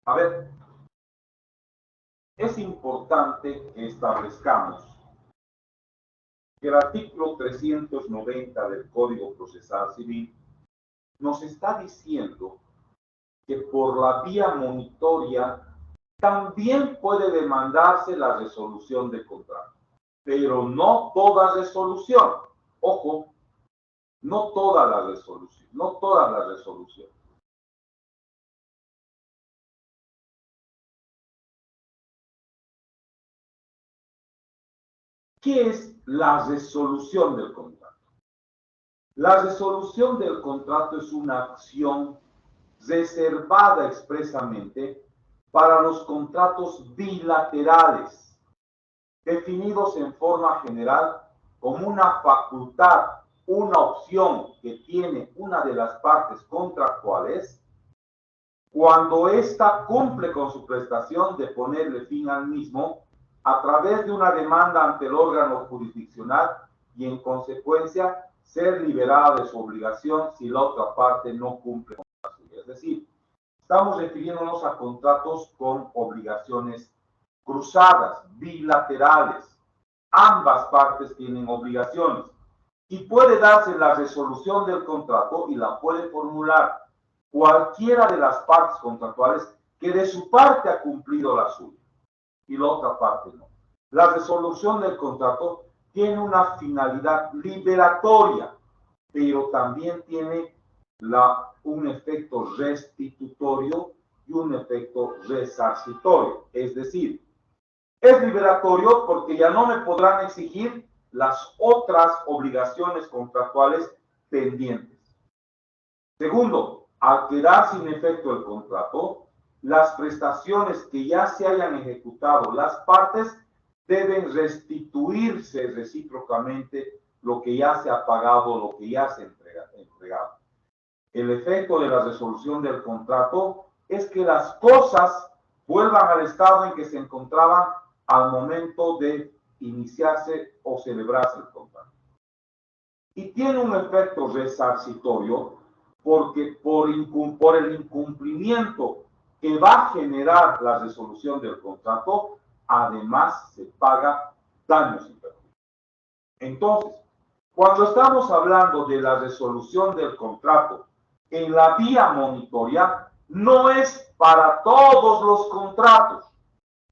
A ver, es importante que establezcamos que el artículo 390 del Código Procesal Civil nos está diciendo que por la vía monitoria también puede demandarse la resolución del contrato, pero no toda resolución. Ojo, no toda la resolución, no todas las resoluciones. ¿Qué es la resolución del contrato? La resolución del contrato es una acción reservada expresamente para los contratos bilaterales, definidos en forma general como una facultad, una opción que tiene una de las partes contractuales cuando ésta cumple con su prestación de ponerle fin al mismo a través de una demanda ante el órgano jurisdiccional y en consecuencia ser liberada de su obligación si la otra parte no cumple con la suya. Es decir, estamos refiriéndonos a contratos con obligaciones cruzadas, bilaterales. Ambas partes tienen obligaciones y puede darse la resolución del contrato y la puede formular cualquiera de las partes contractuales que de su parte ha cumplido la suya y la otra parte no. La resolución del contrato tiene una finalidad liberatoria, pero también tiene un efecto restitutorio y un efecto resarcitorio. Es decir, es liberatorio porque ya no me podrán exigir las otras obligaciones contractuales pendientes. Segundo, al quedar sin efecto el contrato, las prestaciones que ya se hayan ejecutado las partes deben restituirse recíprocamente lo que ya se ha pagado, lo que ya se ha entregado. El efecto de la resolución del contrato es que las cosas vuelvan al estado en que se encontraban al momento de iniciarse o celebrarse el contrato. Y tiene un efecto resarcitorio porque por el incumplimiento que va a generar la resolución del contrato, además se paga daños y perjuicios. Entonces, cuando estamos hablando de la resolución del contrato en la vía monitoria, no es para todos los contratos,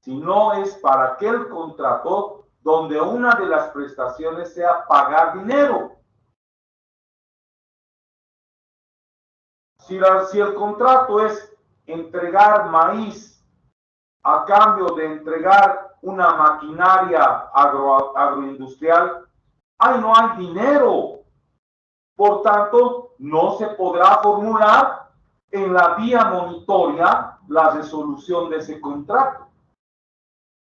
sino es para aquel contrato donde una de las prestaciones sea pagar dinero. Si el contrato es entregar maíz a cambio de entregar una maquinaria agroindustrial, ahí no hay dinero. Por tanto, no se podrá formular en la vía monitoria la resolución de ese contrato.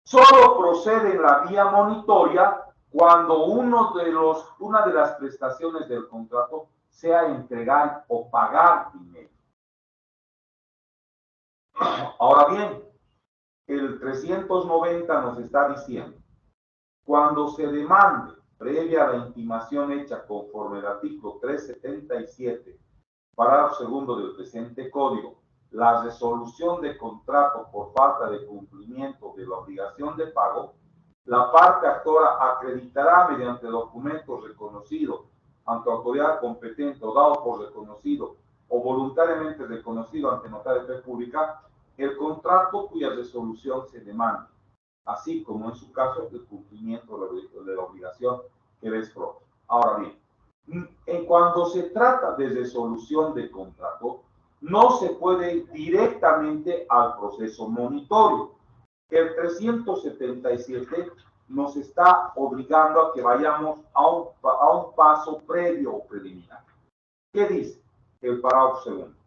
Solo procede en la vía monitoria cuando una de las prestaciones del contrato sea entregar o pagar dinero. Ahora bien, el 390 nos está diciendo, cuando se demande previa a la intimación hecha conforme al artículo 377, parágrafo segundo del presente código, la resolución de contrato por falta de cumplimiento de la obligación de pago, la parte actora acreditará mediante documentos reconocidos ante autoridad competente o dado por reconocido o voluntariamente reconocido ante notario de fe pública el contrato cuya resolución se demanda, así como en su caso el cumplimiento de la obligación que es propia. Ahora bien, cuando se trata de resolución de contrato, no se puede ir directamente al proceso monitorio. El 377 nos está obligando a que vayamos a un paso previo o preliminar. ¿Qué dice el parágrafo segundo?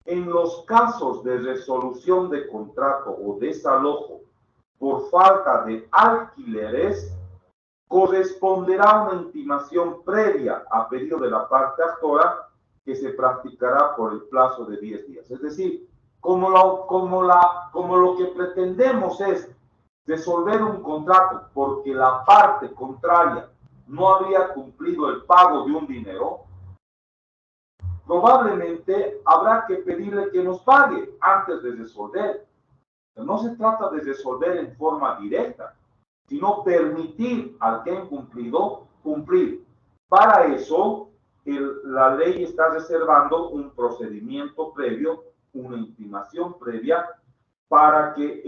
En los casos de resolución de contrato o desalojo por falta de alquileres, corresponderá una intimación previa a pedido de la parte actora que se practicará por el plazo de 10 días. Es decir, como lo que pretendemos es resolver un contrato porque la parte contraria no habría cumplido el pago de un dinero, probablemente habrá que pedirle que nos pague antes de resolver. No se trata de resolver en forma directa, sino permitir al que ha incumplido cumplir. Para eso, la ley está reservando un procedimiento previo, una intimación previa, para que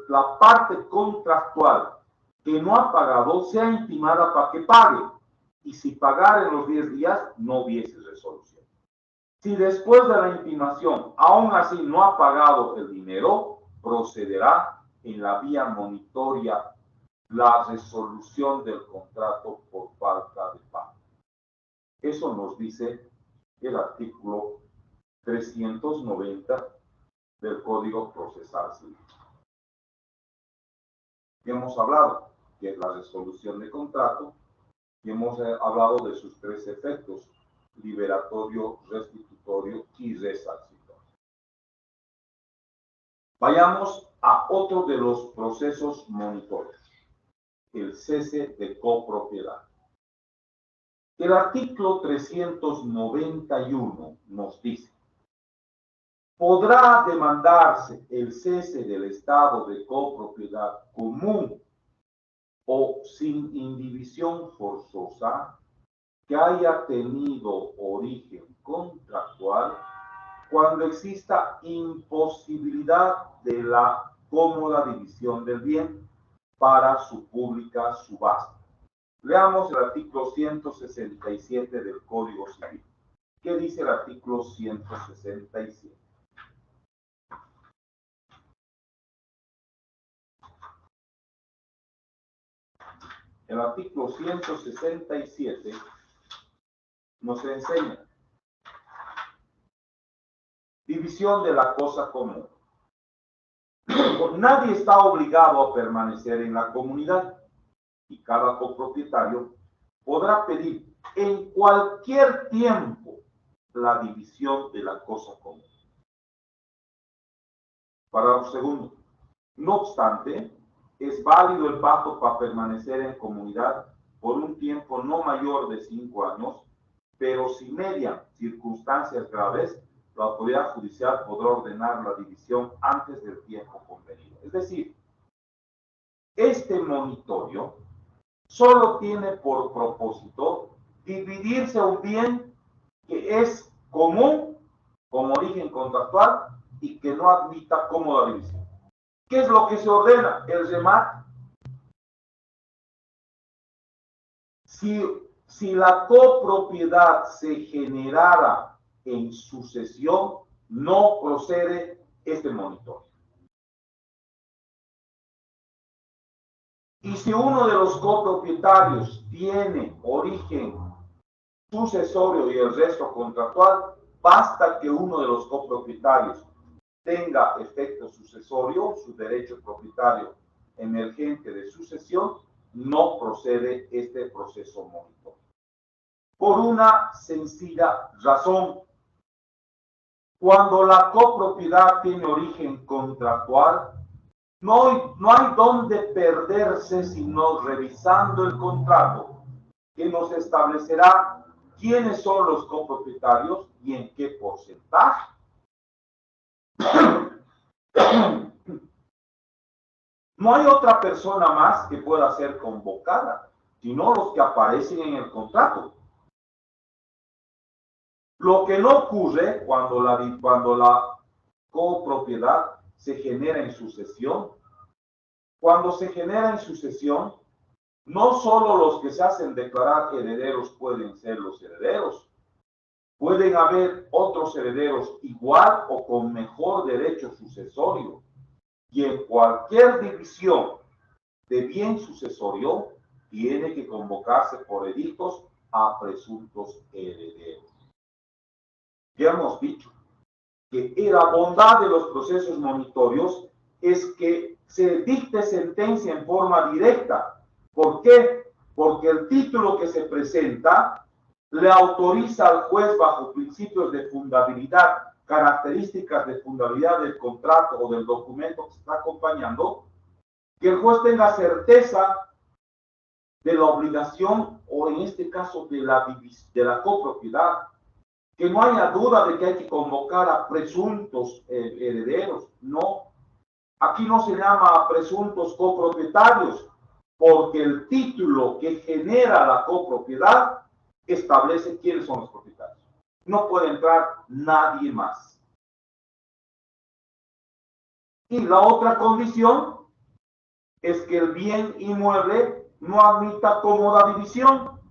la parte contractual que no ha pagado sea intimada para que pague. Y si pagara en los 10 días, no hubiese resolución. Si después de la intimación aún así no ha pagado el dinero, procederá en la vía monitoria la resolución del contrato por falta de pago. Eso nos dice el artículo 390 del Código Procesal Civil. Hemos hablado que es la resolución de contrato y hemos hablado de sus tres efectos: liberatorio, restitutorio y resarcitorio. Vayamos a otro de los procesos monitorios, el cese de copropiedad. El artículo 391 nos dice: podrá demandarse el cese del estado de copropiedad común o sin indivisión forzosa que haya tenido origen contractual cuando exista imposibilidad de la cómoda división del bien para su pública subasta. Leamos el artículo 167 del Código Civil. ¿Qué dice el artículo 167? El artículo 167 nos enseña división de la cosa común. Nadie está obligado a permanecer en la comunidad y cada copropietario podrá pedir en cualquier tiempo la división de la cosa común. Parágrafo segundo. No obstante, es válido el pacto para permanecer en comunidad por un tiempo no mayor de 5 años, pero si median circunstancias graves, la autoridad judicial podrá ordenar la división antes del tiempo convenido. Es decir, este monitorio solo tiene por propósito dividirse un bien que es común, con origen contractual, y que no admita cómoda división. ¿Qué es lo que se ordena? El remate. Si la copropiedad se generara en sucesión, no procede este monitoreo. Y si uno de los copropietarios tiene origen sucesorio y el resto contractual, basta que uno de los copropietarios tenga efecto sucesorio, su derecho propietario emergente de sucesión, no procede este proceso monitorio. Por una sencilla razón: cuando la copropiedad tiene origen contractual, No hay dónde perderse sino revisando el contrato que nos establecerá quiénes son los copropietarios y en qué porcentaje. No hay otra persona más que pueda ser convocada, sino los que aparecen en el contrato. Lo que no ocurre cuando la copropiedad se genera en sucesión. Cuando se genera en sucesión, no solo los que se hacen declarar herederos pueden ser los herederos, pueden haber otros herederos igual o con mejor derecho sucesorio. Y en cualquier división de bien sucesorio, tiene que convocarse por edictos a presuntos herederos. Ya hemos dicho que la bondad de los procesos monitorios es que se dicte sentencia en forma directa. ¿Por qué? Porque el título que se presenta le autoriza al juez bajo principios de fundabilidad, características de fundabilidad del contrato o del documento que se está acompañando, que el juez tenga certeza de la obligación o en este caso de la copropiedad, que no haya duda de que hay que convocar a presuntos herederos. No, aquí no se llama a presuntos copropietarios, porque el título que genera la copropiedad establece quiénes son los propietarios. No puede entrar nadie más. Y la otra condición es que el bien inmueble no admita cómoda división,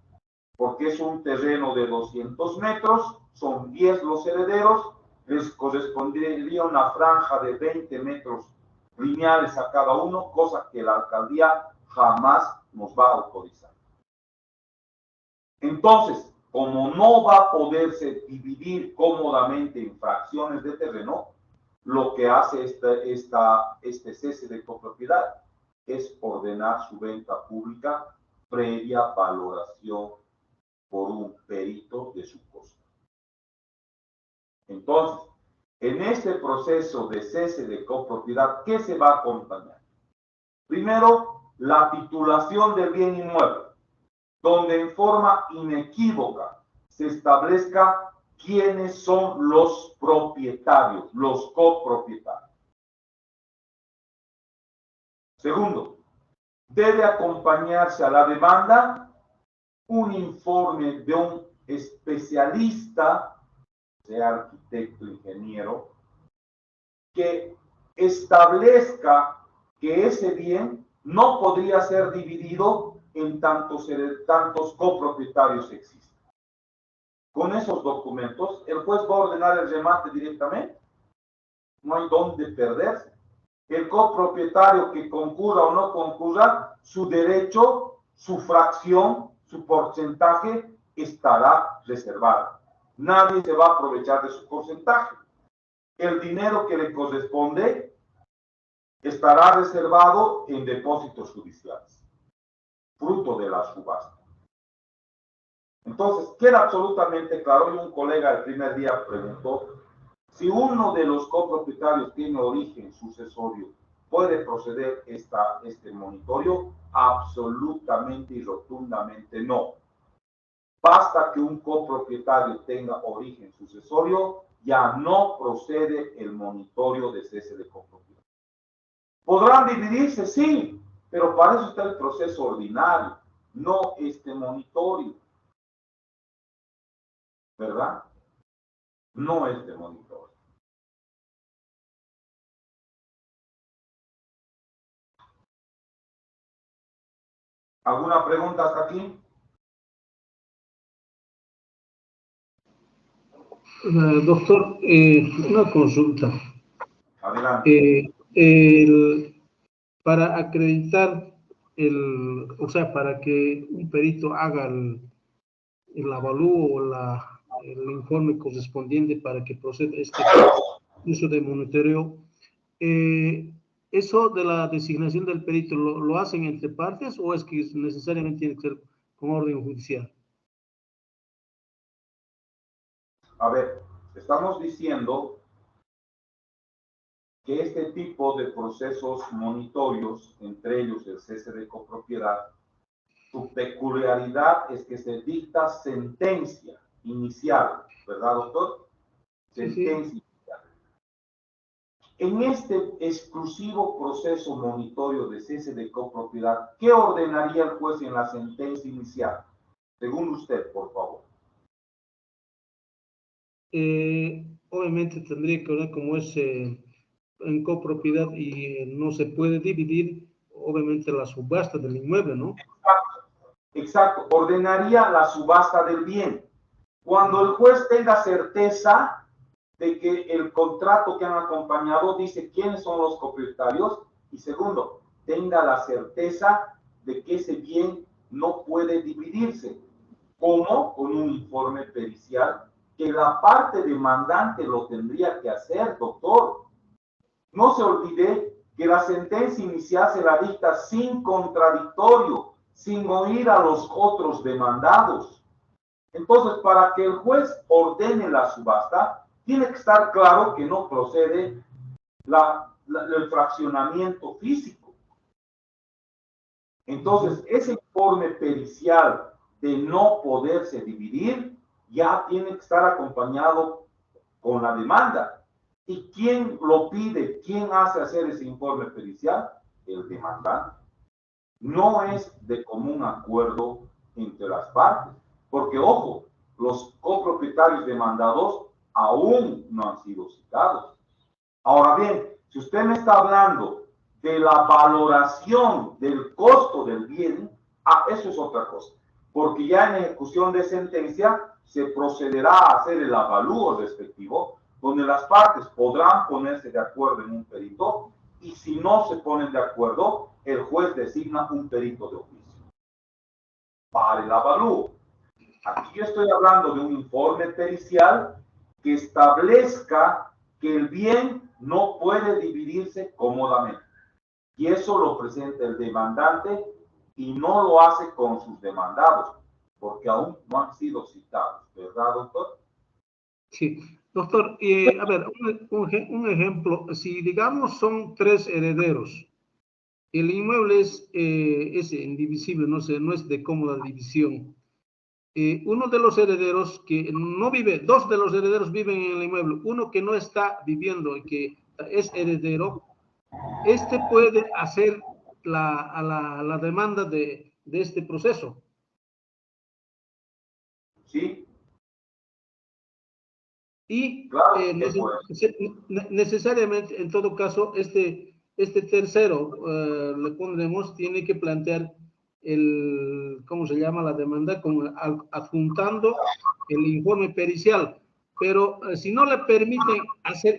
porque es un terreno de 200 metros, son 10 los herederos, les correspondería una franja de 20 metros lineales a cada uno, cosa que la alcaldía jamás nos va a autorizar. Entonces, como no va a poderse dividir cómodamente en fracciones de terreno, lo que hace este cese de copropiedad es ordenar su venta pública previa valoración por un perito de su costo. Entonces, en este proceso de cese de copropiedad, ¿qué se va a acompañar? Primero, la titulación del bien inmueble, donde en forma inequívoca se establezca quiénes son los propietarios, los copropietarios. Segundo, debe acompañarse a la demanda un informe de un especialista, sea arquitecto, ingeniero, que establezca que ese bien no podría ser dividido en tantos copropietarios existen. Con esos documentos, el juez va a ordenar el remate directamente. No hay dónde perderse. El copropietario que concurra o no concurra, su derecho, su fracción, su porcentaje estará reservado. Nadie se va a aprovechar de su porcentaje. El dinero que le corresponde estará reservado en depósitos judiciales, fruto de la subasta. Entonces, queda absolutamente claro, y un colega el primer día preguntó, si uno de los copropietarios tiene origen sucesorio, ¿puede proceder este monitorio? Absolutamente y rotundamente no. Basta que un copropietario tenga origen sucesorio, ya no procede el monitorio de cese de copropiedad. ¿Podrán dividirse? Sí, pero para eso está el proceso ordinario, no este monitorio. ¿Verdad? No este monitorio. ¿Alguna pregunta hasta aquí? Doctor, una consulta. Adelante. Para acreditar o sea, para que un perito haga el avalúo o el informe correspondiente para que proceda este uso de monitoreo, ¿eso de la designación del perito lo hacen entre partes o es que necesariamente tiene que ser con orden judicial? A ver, estamos diciendo que este tipo de procesos monitorios, entre ellos el cese de copropiedad, su peculiaridad es que se dicta sentencia inicial, ¿verdad, doctor? Sentencia inicial. En este exclusivo proceso monitorio de cese de copropiedad, ¿qué ordenaría el juez en la sentencia inicial? Según usted, por favor. Obviamente tendría que ver como es en copropiedad y no se puede dividir, obviamente, la subasta del inmueble, ¿no? Exacto, ordenaría la subasta del bien. Cuando el juez tenga certeza de que el contrato que han acompañado dice quiénes son los copropietarios, y segundo, tenga la certeza de que ese bien no puede dividirse, como con un informe pericial que la parte demandante lo tendría que hacer, doctor. No se olvide que la sentencia inicial se la dicta sin contradictorio, sin oír a los otros demandados. Entonces, para que el juez ordene la subasta, tiene que estar claro que no procede el fraccionamiento físico. Entonces, ese informe pericial de no poderse dividir ya tiene que estar acompañado con la demanda. ¿Y quién lo pide? ¿Quién hace hacer ese informe pericial? El demandante. No es de común acuerdo entre las partes, porque, ojo, los copropietarios demandados aún no han sido citados. Ahora bien, si usted me está hablando de la valoración del costo del bien, eso es otra cosa, porque ya en ejecución de sentencia se procederá a hacer el avalúo respectivo, donde las partes podrán ponerse de acuerdo en un perito, y si no se ponen de acuerdo, el juez designa un perito de oficio para el avalúo. Aquí yo estoy hablando de un informe pericial que establezca que el bien no puede dividirse cómodamente. Y eso lo presenta el demandante y no lo hace con sus demandados, porque aún no han sido citados, ¿verdad, doctor? Sí, doctor, a ver, un ejemplo, si digamos son 3 herederos, el inmueble es indivisible, no es de cómoda división. Uno de los herederos que no vive, 2 de los herederos viven en el inmueble, uno que no está viviendo y que es heredero, este puede hacer la demanda de este proceso. Sí. Y claro, necesariamente, en todo caso, este tercero, le pondremos, tiene que plantear ¿cómo se llama la demanda? Adjuntando el informe pericial. Pero si no le permiten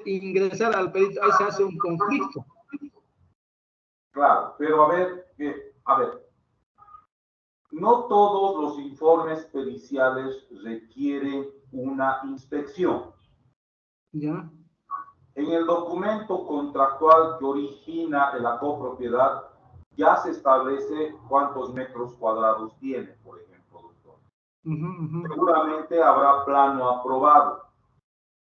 ingresar al perito, ahí se hace un conflicto. Claro, pero a ver, no todos los informes periciales requieren una inspección. ¿Ya? En el documento contractual que origina la copropiedad, ya se establece cuántos metros cuadrados tiene, por ejemplo, doctor. Seguramente habrá plano aprobado.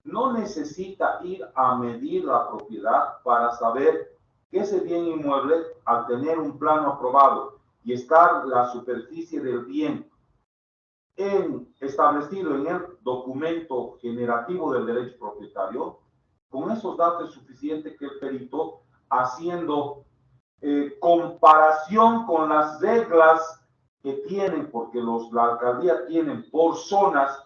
No necesita ir a medir la propiedad para saber que ese bien inmueble, al tener un plano aprobado y estar la superficie del bien establecido en el documento generativo del derecho propietario, con esos datos es suficiente que el perito, haciendo comparación con las reglas que tienen, porque la alcaldía tienen por zonas,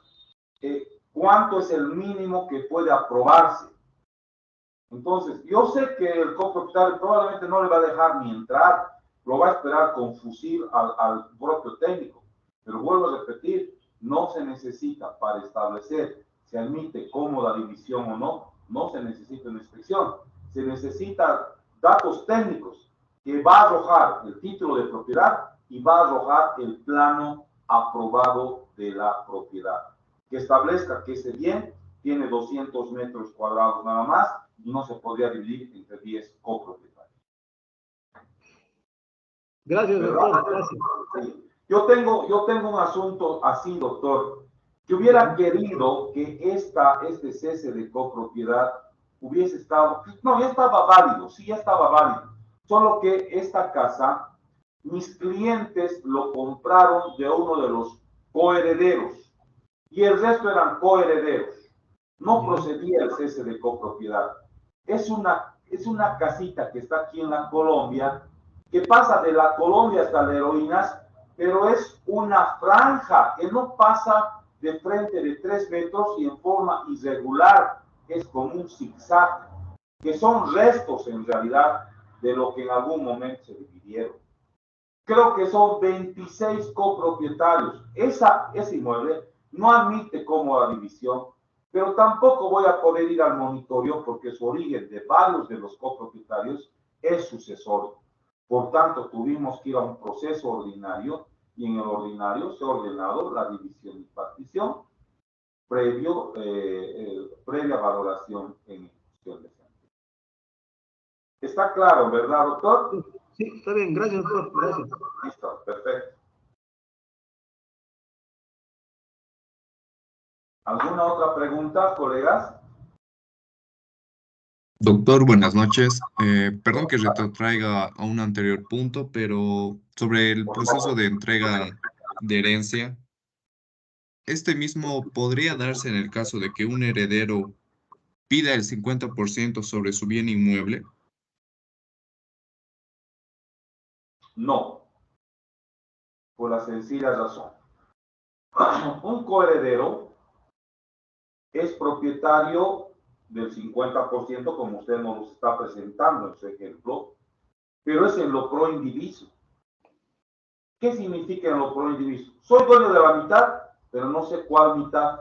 cuánto es el mínimo que puede aprobarse. Entonces, yo sé que el copropietario probablemente no le va a dejar ni entrar, lo va a esperar con fusil al propio técnico. Pero vuelvo a repetir, no se necesita para establecer si admite cómoda división o no, no se necesita una inspección. Se necesitan datos técnicos que va a arrojar el título de propiedad y va a arrojar el plano aprobado de la propiedad, que establezca que ese bien tiene 200 metros cuadrados nada más y no se podría dividir entre 10 copropietarios. Gracias, doctor. Gracias. Sí. Yo tengo un asunto así, doctor, que hubiera querido que este cese de copropiedad hubiese estado, no, ya estaba válido, sí, ya estaba válido. Solo que esta casa, mis clientes lo compraron de uno de los coherederos y el resto eran coherederos. No procedía el cese de copropiedad. Es una casita que está aquí en la Colombia, que pasa de la Colombia hasta la Heroínas, pero es una franja que no pasa de frente de 3 metros y en forma irregular, es como un zigzag, que son restos en realidad de lo que en algún momento se dividieron. Creo que son 26 copropietarios. Ese inmueble no admite cómoda división, pero tampoco voy a poder ir al monitoreo porque su origen de varios de los copropietarios es sucesorio. Por tanto, tuvimos que ir a un proceso ordinario y en el ordinario se ha ordenado la división y partición previa valoración en ejecución de sentido. ¿Está claro, verdad, doctor? Sí, está bien. Gracias, doctor. Gracias. Listo, perfecto. ¿Alguna otra pregunta, colegas? Doctor, buenas noches. Perdón que retrotraiga a un anterior punto, pero sobre el proceso de entrega de herencia, este mismo podría darse en el caso de que un heredero pida el 50% sobre su bien inmueble. No, por la sencilla razón. Un coheredero es propietario del 50%, como usted nos está presentando en su ejemplo, pero es en lo pro indiviso. ¿Qué significa en lo pro indiviso? Soy dueño de la mitad, pero no sé cuál mitad.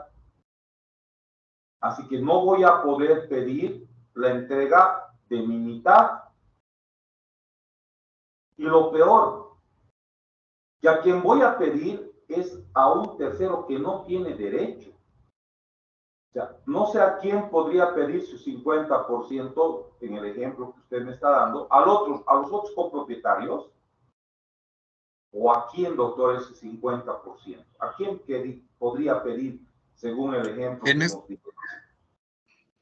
Así que no voy a poder pedir la entrega de mi mitad. Y lo peor, que a quien voy a pedir es a un tercero que no tiene derecho. O sea, no sé a quién podría pedir su 50% en el ejemplo que usted me está dando, a los otros copropietarios, o a quién, doctor, ese 50%. ¿A quién podría pedir según el ejemplo que nos dice?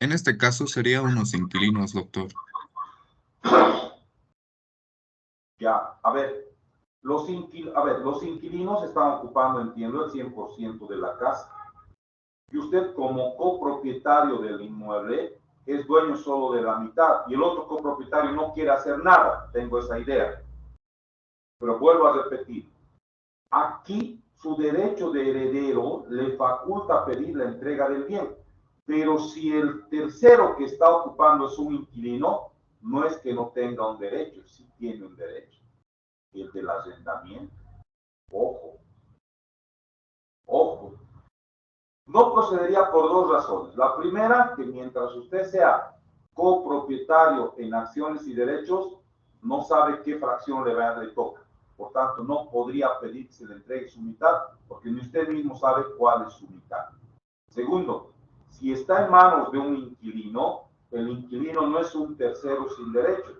En este caso sería unos inquilinos, doctor. Ya, a ver, los inquilinos están ocupando, entiendo, el 100% de la casa. Y usted como copropietario del inmueble es dueño solo de la mitad y el otro copropietario no quiere hacer nada. Tengo esa idea. Pero vuelvo a repetir, aquí su derecho de heredero le faculta pedir la entrega del bien. Pero si el tercero que está ocupando es un inquilino, no es que no tenga un derecho, sí tiene un derecho. El del arrendamiento. Ojo. Ojo. No procedería por 2 razones. La primera, que mientras usted sea copropietario en acciones y derechos, no sabe qué fracción le toca. Por tanto, no podría pedir que se le entregue su mitad, porque ni usted mismo sabe cuál es su mitad. Segundo, si está en manos de un inquilino, el inquilino no es un tercero sin derecho,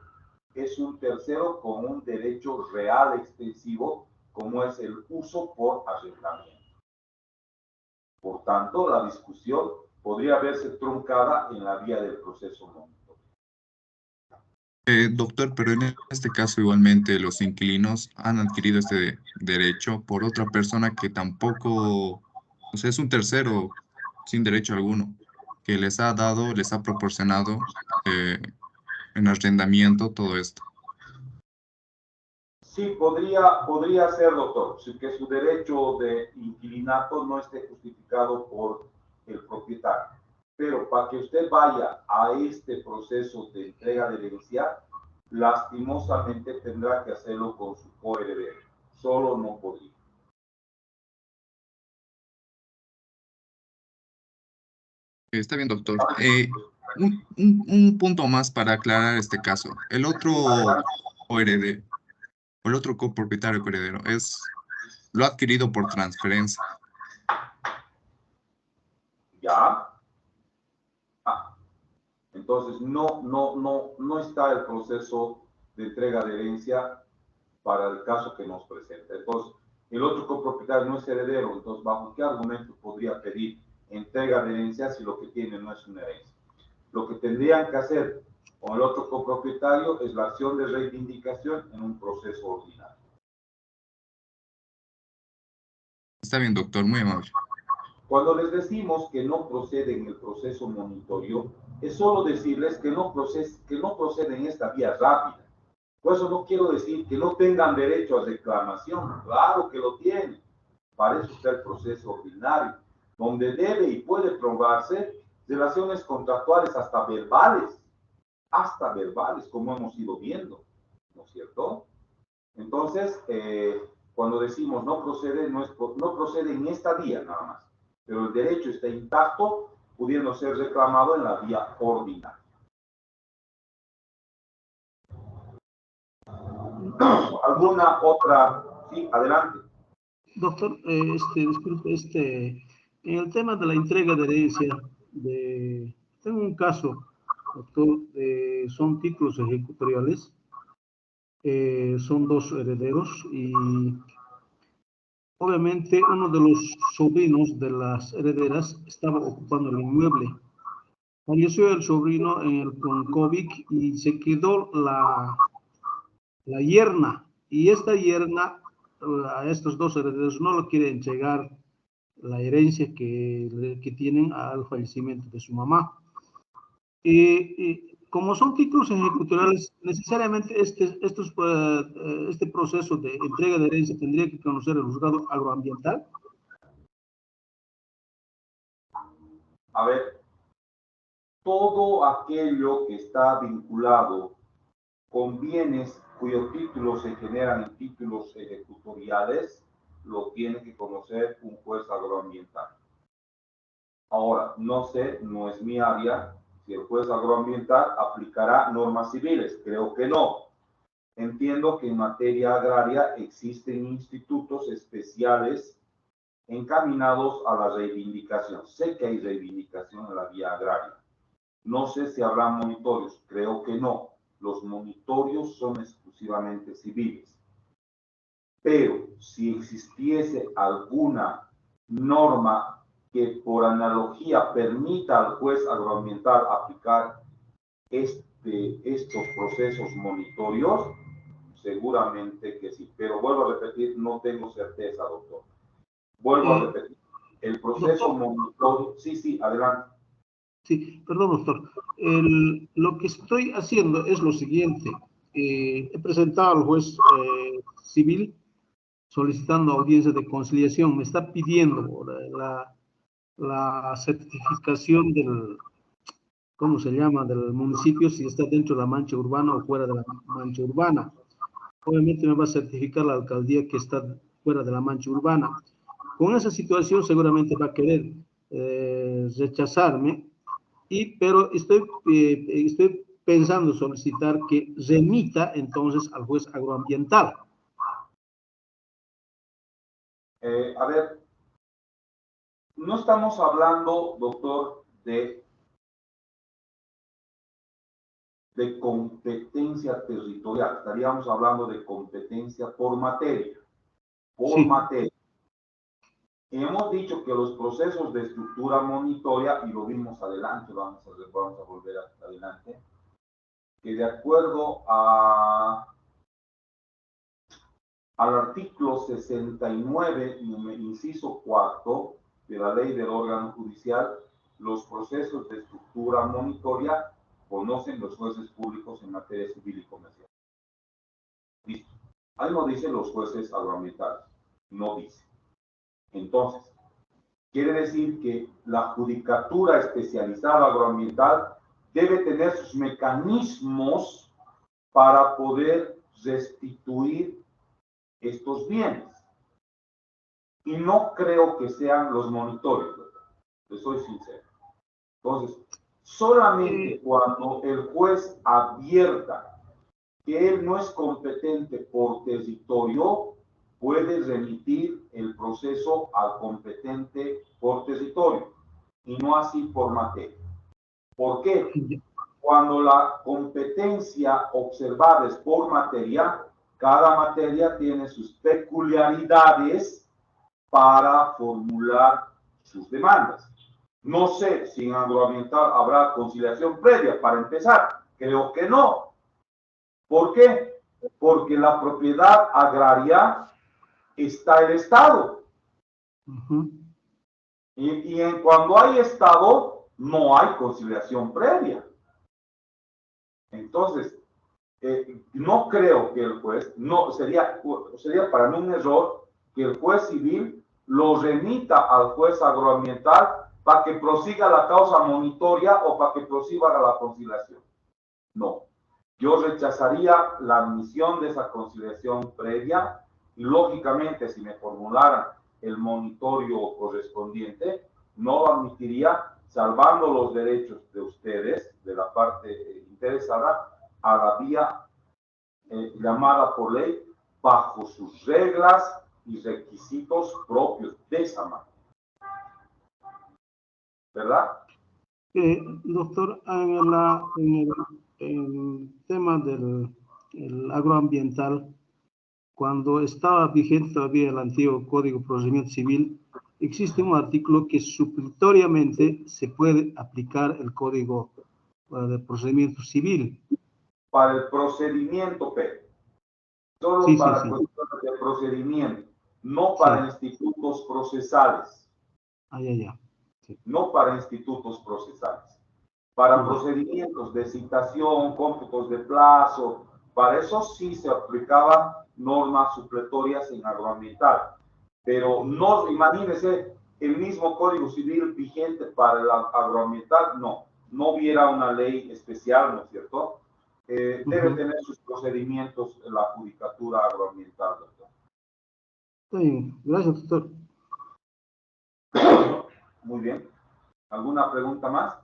es un tercero con un derecho real extensivo, como es el uso por arrendamiento. Por tanto, la discusión podría verse truncada en la vía del proceso monetario. Doctor, pero en este caso igualmente los inquilinos han adquirido este derecho por otra persona que tampoco, o sea, es un tercero sin derecho alguno, que les ha dado, les ha proporcionado en arrendamiento todo esto. Sí, podría ser, doctor, que su derecho de inquilinato no esté justificado por el propietario. Pero para que usted vaya a este proceso de entrega de herencia, lastimosamente tendrá que hacerlo con su coheredero. Solo no podría. Está bien, doctor. Un punto más para aclarar este caso. El otro coheredero, o el otro copropietario coheredero, lo ha adquirido por transferencia. ¿Ya? Entonces, no está el proceso de entrega de herencia para el caso que nos presenta. Entonces, el otro copropietario no es heredero, entonces, ¿bajo qué argumento podría pedir entrega de herencia si lo que tiene no es una herencia? Lo que tendrían que hacer con el otro copropietario es la acción de reivindicación en un proceso ordinario. Está bien, doctor, muy amable. Cuando les decimos que no procede en el proceso monitorio, es solo decirles que no procede en esta vía rápida. Por eso no quiero decir que no tengan derecho a reclamación. Claro que lo tienen. Para eso está el proceso ordinario, donde debe y puede probarse relaciones contractuales hasta verbales, como hemos ido viendo, ¿no es cierto? Entonces, cuando decimos no procede, no procede en esta vía nada más, pero el derecho está intacto, pudiendo ser reclamado en la vía ordinaria. ¿Alguna otra? Sí, adelante. Doctor, disculpe, en el tema de la entrega de herencia, tengo un caso, doctor, son títulos ejecutoriales, son dos herederos y obviamente uno de los sobrinos de las herederas estaba ocupando el inmueble. Falleció el sobrino con COVID y se quedó la yerna, y esta yerna a estos dos herederos no lo quiere entregar la herencia que tienen al fallecimiento de su mamá. Como son títulos ejecutoriales, necesariamente este proceso de entrega de herencia tendría que conocer el juzgado agroambiental. A ver, todo aquello que está vinculado con bienes cuyos títulos se generan en títulos ejecutoriales, lo tiene que conocer un juez agroambiental. Ahora, no sé, no es mi área, si el juez agroambiental aplicará normas civiles. Creo que no. Entiendo que en materia agraria existen institutos especiales encaminados a la reivindicación. Sé que hay reivindicación en la vía agraria. No sé si habrá monitorios. Creo que no. Los monitorios son exclusivamente civiles. Pero si existiese alguna norma que por analogía permita al juez agroambiental aplicar estos procesos monitorios, seguramente que sí. Pero vuelvo a repetir, no tengo certeza, doctor. Vuelvo a repetir, el proceso monitorio... Sí, adelante. Sí, perdón, doctor. Lo que estoy haciendo es lo siguiente. He presentado al juez civil solicitando audiencia de conciliación. Me está pidiendo la certificación ¿cómo se llama?, del municipio, si está dentro de la mancha urbana o fuera de la mancha urbana. Obviamente me va a certificar la alcaldía que está fuera de la mancha urbana. Con esa situación seguramente va a querer rechazarme, pero estoy pensando solicitar que remita entonces al juez agroambiental. A ver, no estamos hablando, doctor, de competencia territorial, estaríamos hablando de competencia por materia. Sí. Hemos dicho que los procesos de estructura monitoria, y lo vimos adelante, vamos a volver adelante, que de acuerdo al artículo 69, inciso 4 de la ley del órgano judicial, los procesos de estructura monitoria conocen los jueces públicos en materia civil y comercial. Listo. Ahí no dice los jueces agroambientales, no dice. Entonces, quiere decir que la judicatura especializada agroambiental debe tener sus mecanismos para poder restituir estos bienes. Y no creo que sean los monitorios, les soy sincero. Entonces, solamente cuando el juez advierta que él no es competente por territorio, puede remitir el proceso al competente por territorio y no así por materia. ¿Por qué? Cuando la competencia observada es por materia, cada materia tiene sus peculiaridades para formular sus demandas. No sé si en agroambiental habrá conciliación previa para empezar. Creo que no. ¿Por qué? Porque la propiedad agraria está el Estado. Cuando hay Estado, no hay conciliación previa. Entonces, no creo que el juez, no sería para mí un error que el juez civil lo remita al juez agroambiental para que prosiga la causa monitoria o para que prosiga la conciliación. No, yo rechazaría la admisión de esa conciliación previa y lógicamente si me formularan el monitorio correspondiente, no lo admitiría salvando los derechos de ustedes, de la parte interesada, a la vía llamada por ley bajo sus reglas y requisitos propios de esa manera. ¿Verdad? Doctor, en el tema del agroambiental, cuando estaba vigente todavía el antiguo Código de Procedimiento Civil, existe un artículo que supletoriamente se puede aplicar el Código de Procedimiento Civil. Para el procedimiento, Pedro. Solo Sí, para sí, sí. cuestiones de procedimiento, no para institutos procesales. Ya. Sí. No para institutos procesales. Para procedimientos de citación, cómputos de plazo, para eso sí se aplicaban normas supletorias en agroambiental. Pero no, imagínense, el mismo Código Civil vigente para el agroambiental, no hubiera una ley especial, ¿no es cierto? Debe tener sus procedimientos en la judicatura agroambiental, doctor. Sí, gracias, doctor. Muy bien. ¿Alguna pregunta más?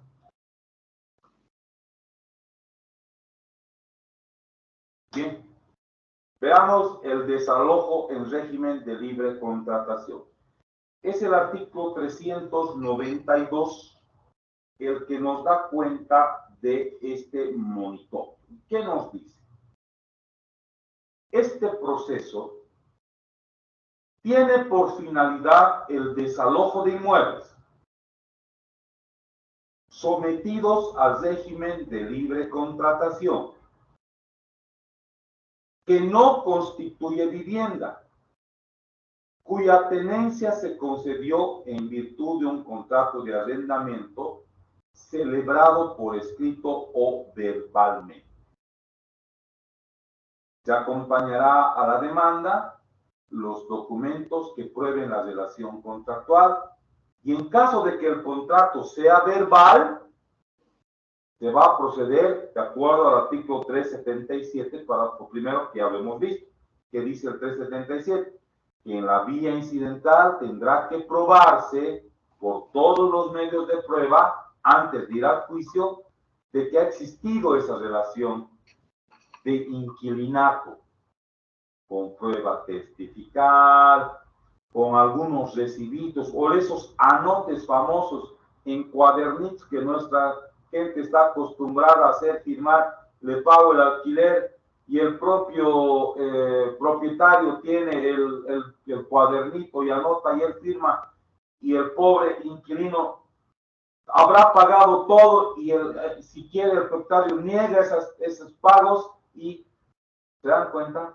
Bien. Veamos el desalojo en régimen de libre contratación. Es el artículo 392 el que nos da cuenta de este monitor. ¿Qué nos dice? Este proceso tiene por finalidad el desalojo de inmuebles sometidos al régimen de libre contratación, que no constituye vivienda, cuya tenencia se concedió en virtud de un contrato de arrendamiento celebrado por escrito o verbalmente. Se acompañará a la demanda los documentos que prueben la relación contractual y en caso de que el contrato sea verbal, se va a proceder de acuerdo al artículo 377 para lo primero que habíamos visto. ¿Qué dice el 377? Que en la vía incidental tendrá que probarse por todos los medios de prueba antes de ir al juicio de que ha existido esa relación de inquilinato con prueba testifical, con algunos recibitos o esos anotes famosos en cuadernitos que nuestra gente está acostumbrada a hacer firmar, le pago el alquiler y el propio propietario tiene el cuadernito y anota y él firma y el pobre inquilino habrá pagado todo y si quiere el propietario niega esos pagos y ¿se dan cuenta?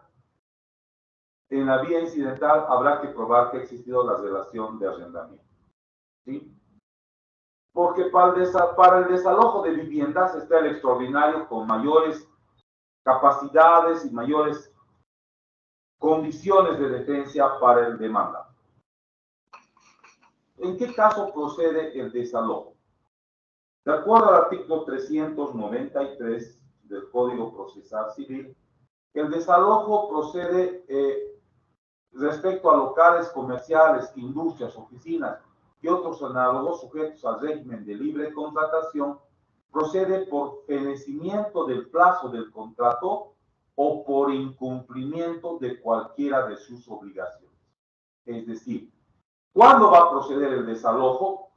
En la vía incidental habrá que probar que ha existido la relación de arrendamiento. ¿Sí? Porque para el desalojo de viviendas está el extraordinario con mayores capacidades y mayores condiciones de defensa para el demandante. ¿En qué caso procede el desalojo? De acuerdo al artículo 393 del Código Procesal Civil, el desalojo procede respecto a locales comerciales, industrias, oficinas y otros análogos sujetos al régimen de libre contratación, procede por fenecimiento del plazo del contrato o por incumplimiento de cualquiera de sus obligaciones. Es decir, ¿cuándo va a proceder el desalojo?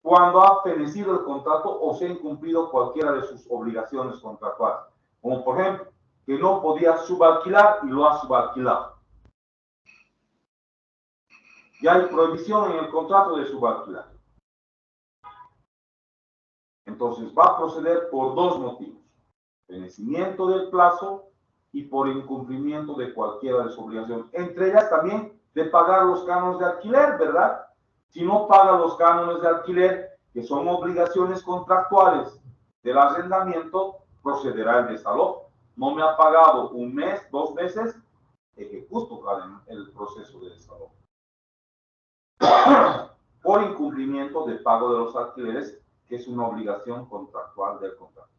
Cuando ha fenecido el contrato o se ha incumplido cualquiera de sus obligaciones contractuales. Como por ejemplo, que no podía subalquilar y lo ha subalquilado. Ya hay prohibición en el contrato de subalquilar. Entonces va a proceder por dos motivos: vencimiento del plazo y por incumplimiento de cualquiera de sus obligaciones, entre ellas también de pagar los cánones de alquiler, ¿verdad? Si no paga los cánones de alquiler, que son obligaciones contractuales del arrendamiento, procederá el desalojo. No me ha pagado un mes, 2 meses, ejecuto el proceso de desalojo. Por incumplimiento de pago de los alquileres, que es una obligación contractual del contrato.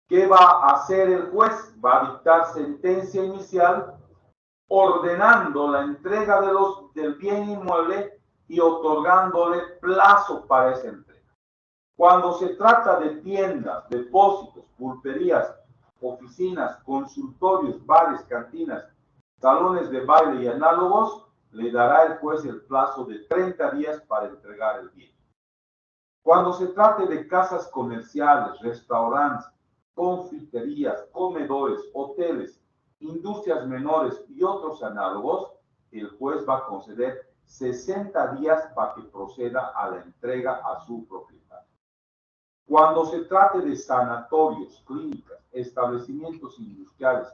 ¿Qué va a hacer el juez? Va a dictar sentencia inicial ordenando la entrega del bien inmueble y otorgándole plazo para esa entrega. Cuando se trata de tiendas, depósitos, pulperías, oficinas, consultorios, bares, cantinas, salones de baile y análogos, le dará el juez el plazo de 30 días para entregar el bien. Cuando se trate de casas comerciales, restaurantes, confiterías, comedores, hoteles, industrias menores y otros análogos, el juez va a conceder 60 días para que proceda a la entrega a su propietario. Cuando se trate de sanatorios, clínicas, establecimientos industriales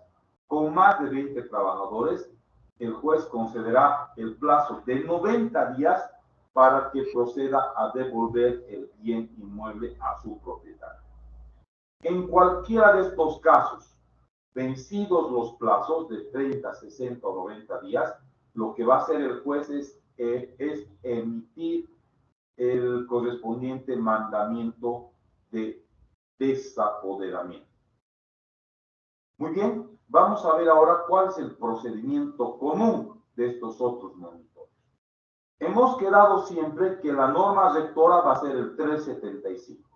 con más de 20 trabajadores, el juez concederá el plazo de 90 días para que proceda a devolver el bien inmueble a su propietario. En cualquiera de estos casos, vencidos los plazos de 30, 60 o 90 días, lo que va a hacer el juez es emitir el correspondiente mandamiento de desapoderamiento. Muy bien, vamos a ver ahora cuál es el procedimiento común de estos otros monitorios. Hemos quedado siempre que la norma rectora va a ser el 375.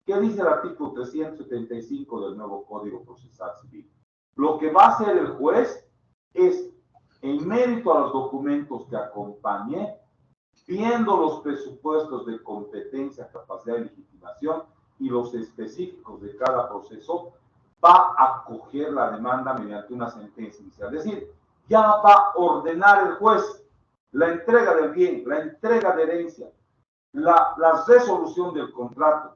¿Qué dice el artículo 375 del nuevo Código Procesal Civil? Lo que va a hacer el juez es, en mérito a los documentos que acompañe, viendo los presupuestos de competencia, capacidad y legitimación y los específicos de cada proceso, va a acoger la demanda mediante una sentencia inicial. Es decir, ya va a ordenar el juez la entrega del bien, la entrega de herencia, la resolución del contrato.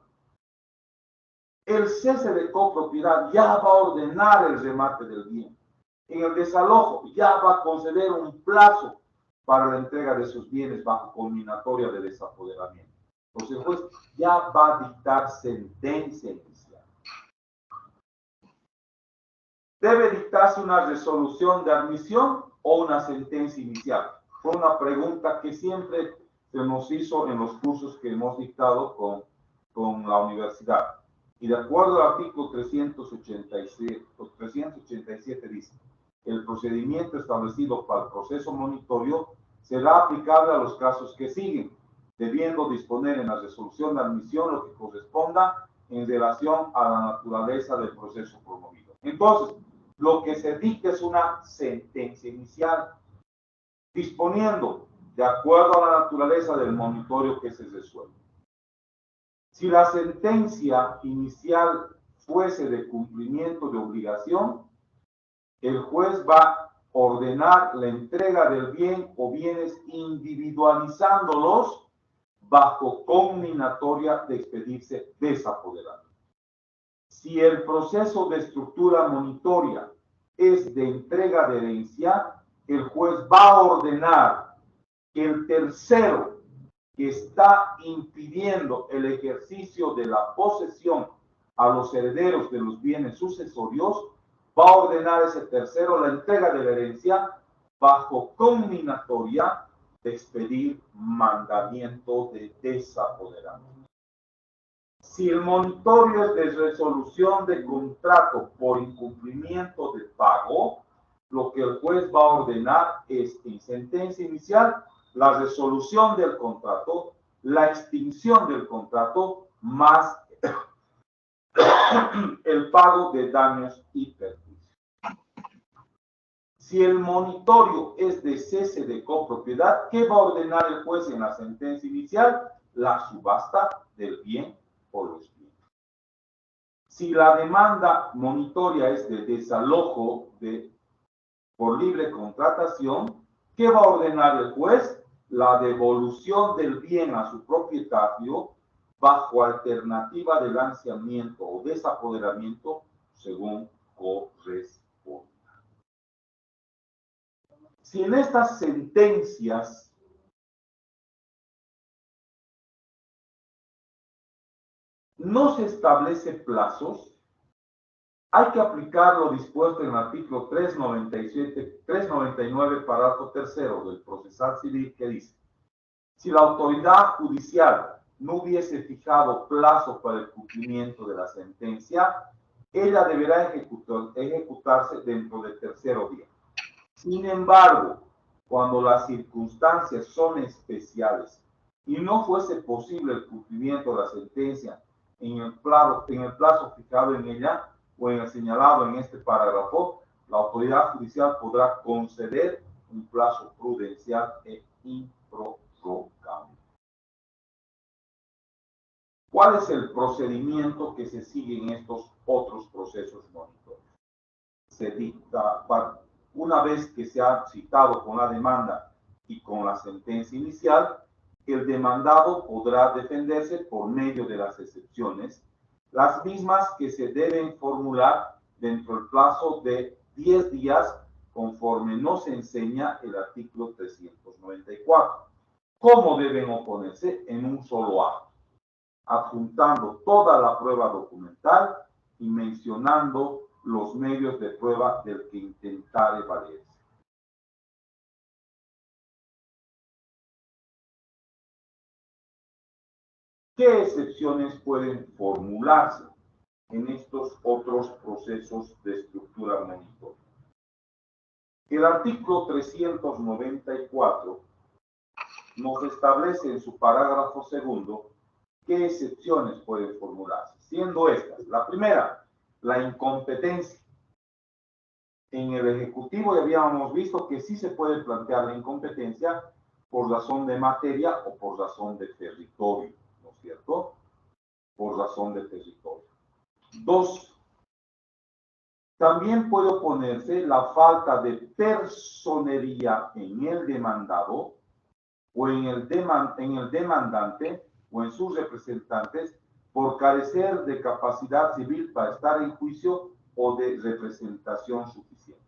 El cese de copropiedad ya va a ordenar el remate del bien. En el desalojo ya va a conceder un plazo para la entrega de sus bienes bajo combinatoria de desapoderamiento. Entonces el juez ya va a dictar sentencia inicial. ¿Debe dictarse una resolución de admisión o una sentencia inicial? Fue una pregunta que siempre se nos hizo en los cursos que hemos dictado con la universidad. Y de acuerdo al artículo 387 dice, el procedimiento establecido para el proceso monitorio será aplicable a los casos que siguen, debiendo disponer en la resolución de admisión lo que corresponda en relación a la naturaleza del proceso promovido. Entonces, lo que se dicta es una sentencia inicial, disponiendo de acuerdo a la naturaleza del monitorio que se resuelve. Si la sentencia inicial fuese de cumplimiento de obligación, el juez va a ordenar la entrega del bien o bienes individualizándolos bajo conminatoria de expedirse desapoderamiento. Si el proceso de estructura monitoria es de entrega de herencia, el juez va a ordenar que el tercero que está impidiendo el ejercicio de la posesión a los herederos de los bienes sucesorios, va a ordenar ese tercero la entrega de la herencia bajo conminatoria de expedir mandamiento de desapoderamiento. Si el monitorio es de resolución de contrato por incumplimiento de pago, lo que el juez va a ordenar es, en sentencia inicial, la resolución del contrato, la extinción del contrato, más el pago de daños y perjuicios. Si el monitorio es de cese de copropiedad, ¿qué va a ordenar el juez en la sentencia inicial? La subasta del bien o los bienes. Si la demanda monitoria es de desalojo por libre contratación, ¿qué va a ordenar el juez? la devolución del bien a su propietario bajo alternativa de lanzamiento o desapoderamiento según corresponda. Si en estas sentencias no se establece plazos, hay que aplicar lo dispuesto en el artículo 399, párrafo tercero del procesal civil, que dice: si la autoridad judicial no hubiese fijado plazo para el cumplimiento de la sentencia, ella deberá ejecutarse dentro del tercero día. Sin embargo, cuando las circunstancias son especiales y no fuese posible el cumplimiento de la sentencia en el plazo fijado en ella o en el señalado en este parágrafo, la autoridad judicial podrá conceder un plazo prudencial e improrrogable. ¿Cuál es el procedimiento que se sigue en estos otros procesos monitorios? Se dicta, una vez que se ha citado con la demanda y con la sentencia inicial, el demandado podrá defenderse por medio de las excepciones, las mismas que se deben formular dentro del plazo de 10 días, conforme nos enseña el artículo 394. ¿Cómo deben oponerse? En un solo acto, adjuntando toda la prueba documental y mencionando los medios de prueba del que intentare valerse. ¿Qué excepciones pueden formularse en estos otros procesos de estructura monitoria? El artículo 394 nos establece en su parágrafo segundo qué excepciones pueden formularse, siendo estas: la primera, la incompetencia. En el Ejecutivo ya habíamos visto que sí se puede plantear la incompetencia por razón de materia o por razón de territorio, ¿no es cierto? Por razón de territorio. Dos, también puede oponerse la falta de personería en el demandado o en el demandante o en sus representantes por carecer de capacidad civil para estar en juicio o de representación suficiente.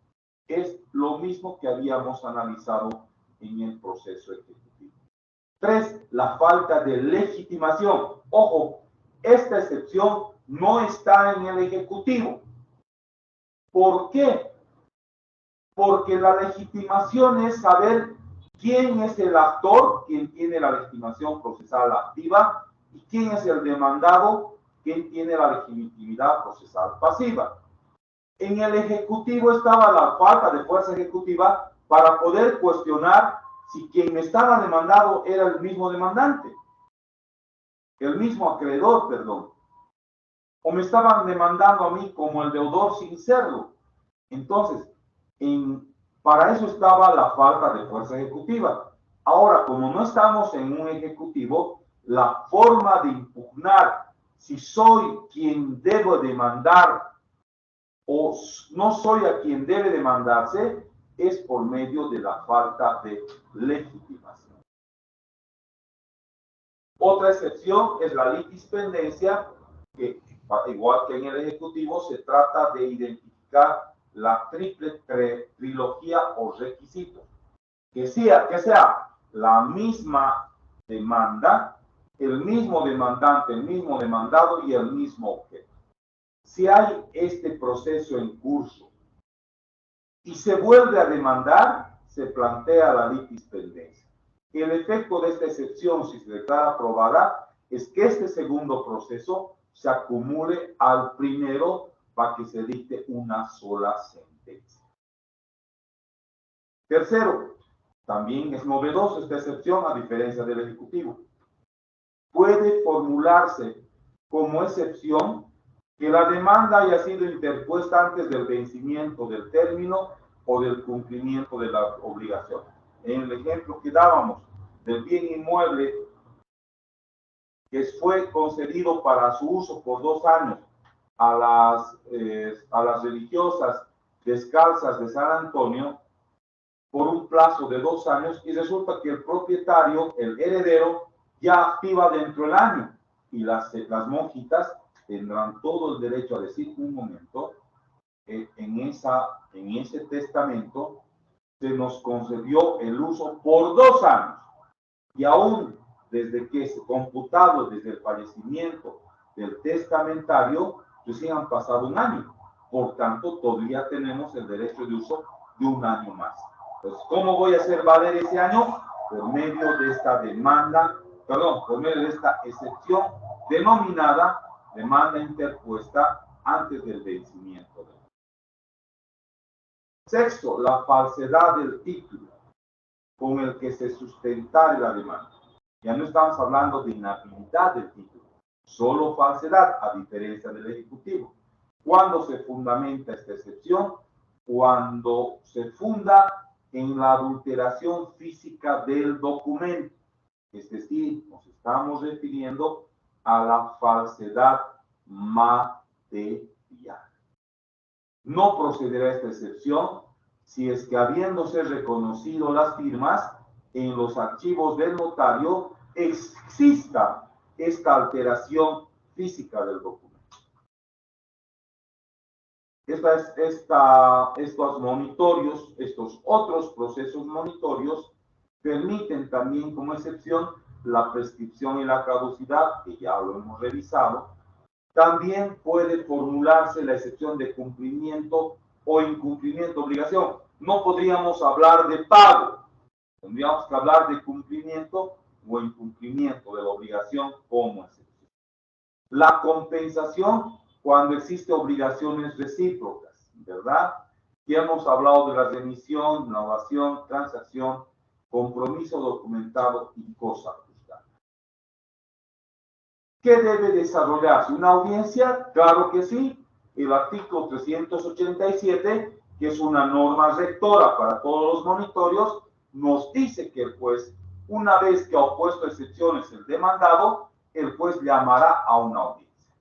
Es lo mismo que habíamos analizado en el proceso ejecutivo. 3. La falta de legitimación. Ojo, esta excepción no está en el ejecutivo. ¿Por qué? Porque la legitimación es saber quién es el actor, quién tiene la legitimación procesal activa, y quién es el demandado, quién tiene la legitimidad procesal pasiva. En el Ejecutivo estaba la falta de fuerza ejecutiva para poder cuestionar si quien me estaba demandado era el mismo demandante, el mismo acreedor, perdón, o me estaban demandando a mí como el deudor sin serlo. Entonces, para eso estaba la falta de fuerza ejecutiva. Ahora, como no estamos en un ejecutivo, la forma de impugnar si soy quien debo demandar o no soy a quien debe demandarse es por medio de la falta de legitimación. Otra excepción es la litispendencia, que igual que en el Ejecutivo se trata de identificar la triple trilogía o requisitos, que sea la misma demanda, el mismo demandante, el mismo demandado y el mismo objeto. Si hay este proceso en curso y se vuelve a demandar, se plantea la litispendencia. El efecto de esta excepción, si se declara aprobada, es que este segundo proceso se acumule al primero para que se dicte una sola sentencia. Tercero, también es novedoso esta excepción a diferencia del Ejecutivo. Puede formularse como excepción que la demanda haya sido interpuesta antes del vencimiento del término o del cumplimiento de la obligación. En el ejemplo que dábamos del bien inmueble que fue concedido para su uso por 2 años a las religiosas descalzas de San Antonio, por un plazo de 2 años y resulta que el propietario, el heredero, ya activa dentro del año y las monjitas tendrán todo el derecho a decir, un momento, en ese testamento se nos concedió el uso por 2 años y aún desde que se computado desde el fallecimiento del testamentario, recién han pasado 1 año. Por tanto, todavía tenemos el derecho de uso de 1 año más. Entonces, ¿cómo voy a hacer valer ese año? Por medio de esta demanda, por medio de esta excepción denominada demanda interpuesta antes del vencimiento. Sexto, la falsedad del título con el que se sustentare la demanda. Ya no estamos hablando de inhabilidad del título, solo falsedad, a diferencia del ejecutivo. ¿Cuándo se fundamenta esta excepción? Cuando se funda en la adulteración física del documento. Es decir, nos estamos refiriendo a la falsedad material. No procederá esta excepción si es que habiéndose reconocido las firmas en los archivos del notario exista esta alteración física del documento. Estos monitorios, estos otros procesos monitorios permiten también como excepción la prescripción y la caducidad, que ya lo hemos revisado. También puede formularse la excepción de cumplimiento o incumplimiento de obligación. No podríamos hablar de pago, tendríamos que hablar de cumplimiento o incumplimiento de la obligación como excepción. La compensación cuando existe obligaciones recíprocas, ¿verdad? Ya hemos hablado de la remisión, novación, transacción, compromiso documentado y cosa ajustada. ¿Qué debe desarrollarse? ¿Una audiencia? Claro que sí. El artículo 387, que es una norma rectora para todos los monitorios, nos dice que el juez, una vez que ha opuesto excepciones el demandado, el juez llamará a una audiencia,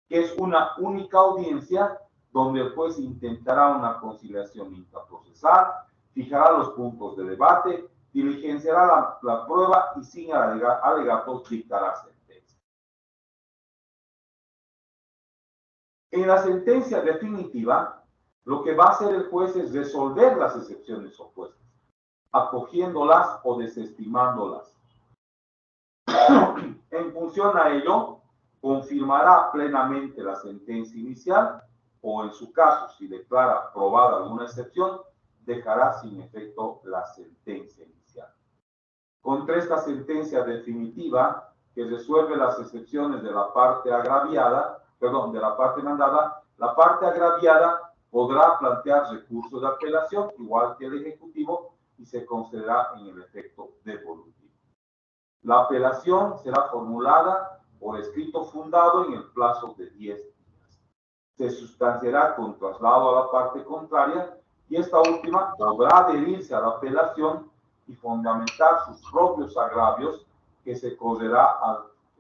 que es una única audiencia donde el juez intentará una conciliación intraprocesal, fijará los puntos de debate, diligenciará la prueba y sin alegatos dictará sentencia. En la sentencia definitiva, lo que va a hacer el juez es resolver las excepciones opuestas, acogiéndolas o desestimándolas. En función a ello, confirmará plenamente la sentencia inicial o, en su caso, si declara aprobada alguna excepción, dejará sin efecto la sentencia inicial. Contra esta sentencia definitiva, que resuelve las excepciones de la parte agraviada, de la parte mandada, la parte agraviada podrá plantear recurso de apelación, igual que el ejecutivo, y se concederá en el efecto devolutivo. La apelación será formulada por escrito fundado en el plazo de 10 días. Se sustanciará con traslado a la parte contraria y esta última podrá adherirse a la apelación y fundamentar sus propios agravios que se correrá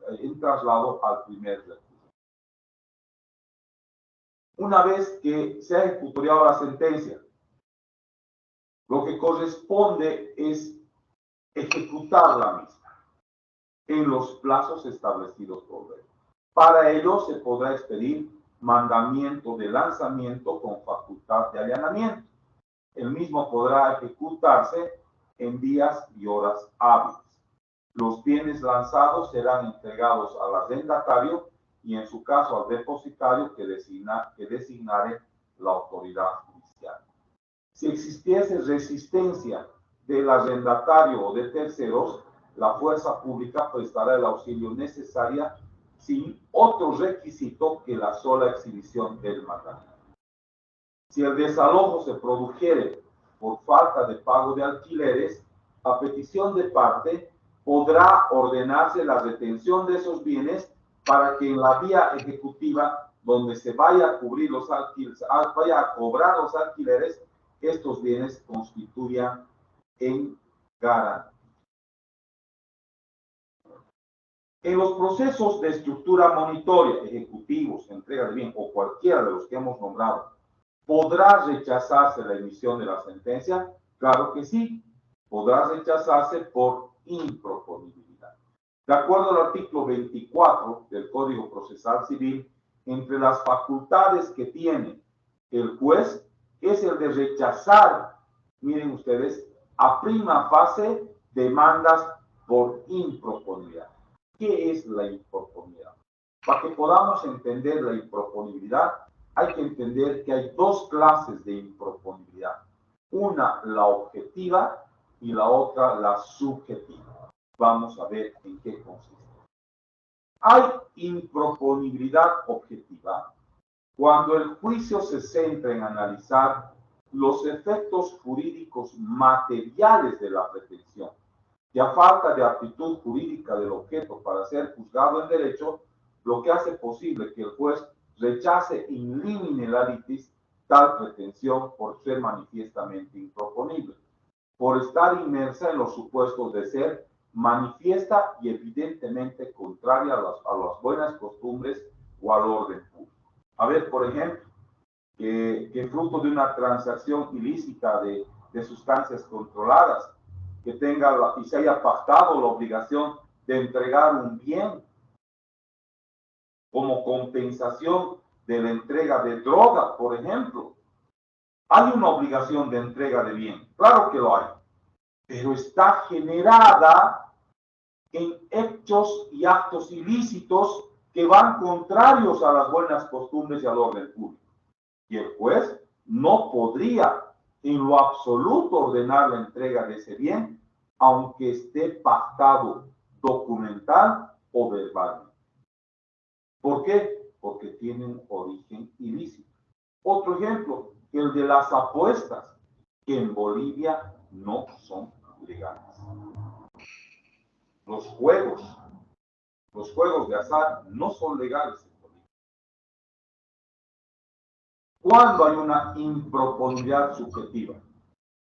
en traslado al primer recurso. Una vez que se ha ejecutoriado la sentencia, lo que corresponde es ejecutar la misma en los plazos establecidos por ley. Para ello se podrá expedir mandamiento de lanzamiento con facultad de allanamiento. El mismo podrá ejecutarse en días y horas hábiles. Los bienes lanzados serán entregados al arrendatario y en su caso al depositario que designare la autoridad judicial. Si existiese resistencia del arrendatario o de terceros, la fuerza pública prestará el auxilio necesario sin otro requisito que la sola exhibición del mandamiento. Si el desalojo se produjere por falta de pago de alquileres, a petición de parte podrá ordenarse la retención de esos bienes para que en la vía ejecutiva, donde se vaya a cubrir los alquileres, vaya a cobrar los alquileres, estos bienes constituyan en garantía. En los procesos de estructura monitoria, ejecutivos, entrega de bien o cualquiera de los que hemos nombrado, ¿podrá rechazarse la emisión de la sentencia? Claro que sí, podrá rechazarse por improponibilidad. De acuerdo al artículo 24 del Código Procesal Civil, entre las facultades que tiene el juez es el de rechazar, miren ustedes, a prima fase demandas por improponibilidad. ¿Qué es la improponibilidad? Para que podamos entender la improponibilidad, hay que entender que hay dos clases de improponibilidad. Una, la objetiva, y la otra, la subjetiva. Vamos a ver en qué consiste. Hay improponibilidad objetiva cuando el juicio se centra en analizar los efectos jurídicos materiales de la pretensión, y a falta de aptitud jurídica del objeto para ser juzgado en derecho, lo que hace posible que el juez rechace in limine litis tal pretensión por ser manifiestamente improponible, por estar inmersa en los supuestos de ser manifiesta y evidentemente contraria a las buenas costumbres o al orden público. A ver, por ejemplo, que fruto de una transacción ilícita de sustancias controladas, que tenga y se haya pactado la obligación de entregar un bien como compensación de la entrega de droga, por ejemplo. Hay una obligación de entrega de bien, claro que lo hay, pero está generada en hechos y actos ilícitos que van contrarios a las buenas costumbres y al orden público. Y el juez no podría en lo absoluto ordenar la entrega de ese bien, aunque esté pactado documental o verbalmente. ¿Por qué? Porque tiene un origen ilícito. Otro ejemplo, el de las apuestas, que en Bolivia no son legales. Los juegos de azar no son legales en Bolivia. ¿Cuándo hay una improponibilidad subjetiva?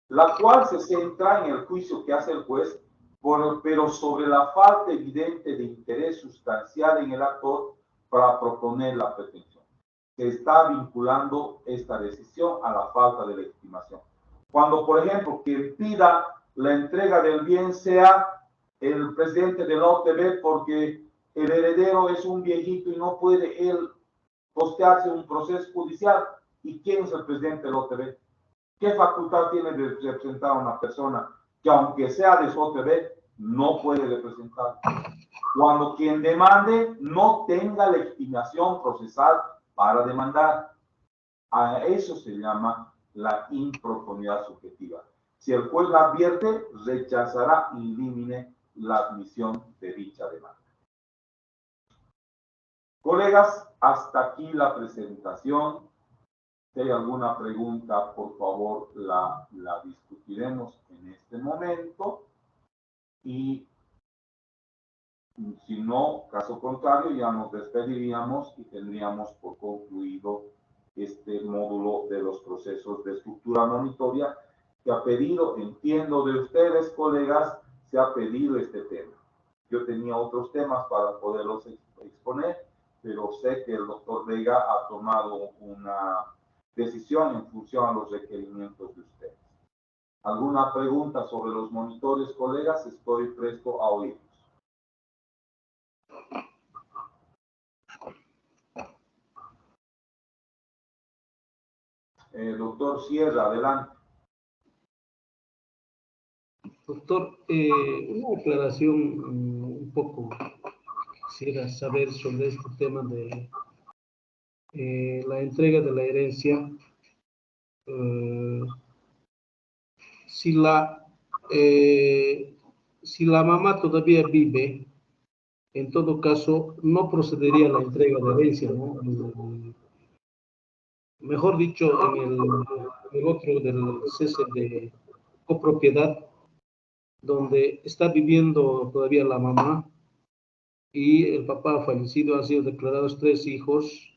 La cual se centra en el juicio que hace el juez, pero sobre la falta evidente de interés sustancial en el actor para proponer la pretensión. Se está vinculando esta decisión a la falta de legitimación. Cuando, por ejemplo, quien pida la entrega del bien sea el presidente de la OTB porque el heredero es un viejito y no puede él costearse un proceso judicial. ¿Y quién es el presidente de la OTB? ¿Qué facultad tiene de representar a una persona que, aunque sea de su OTB, no puede representar? Cuando quien demande no tenga legitimación procesal para demandar. A eso se llama la improponibilidad subjetiva. Si el juez la advierte, rechazará in limine la admisión de dicha demanda. Colegas, hasta aquí la presentación. Si hay alguna pregunta, por favor, la discutiremos en este momento. Y si no, caso contrario, ya nos despediríamos y tendríamos por concluido este módulo de los procesos de estructura monitoria que ha pedido, entiendo de ustedes, colegas, se ha pedido este tema. Yo tenía otros temas para poderlos exponer, pero sé que el doctor Vega ha tomado una decisión en función a los requerimientos de ustedes. ¿Alguna pregunta sobre los monitores, colegas? Estoy presto a oírlos. Doctor Sierra, adelante. Doctor, una aclaración un poco quisiera saber sobre este tema de la entrega de la herencia. Si la mamá todavía vive, en todo caso, no procedería a la entrega de herencia, ¿no? Mejor dicho, en el otro del cese de copropiedad, donde está viviendo todavía la mamá y el papá fallecido, han sido declarados 3 hijos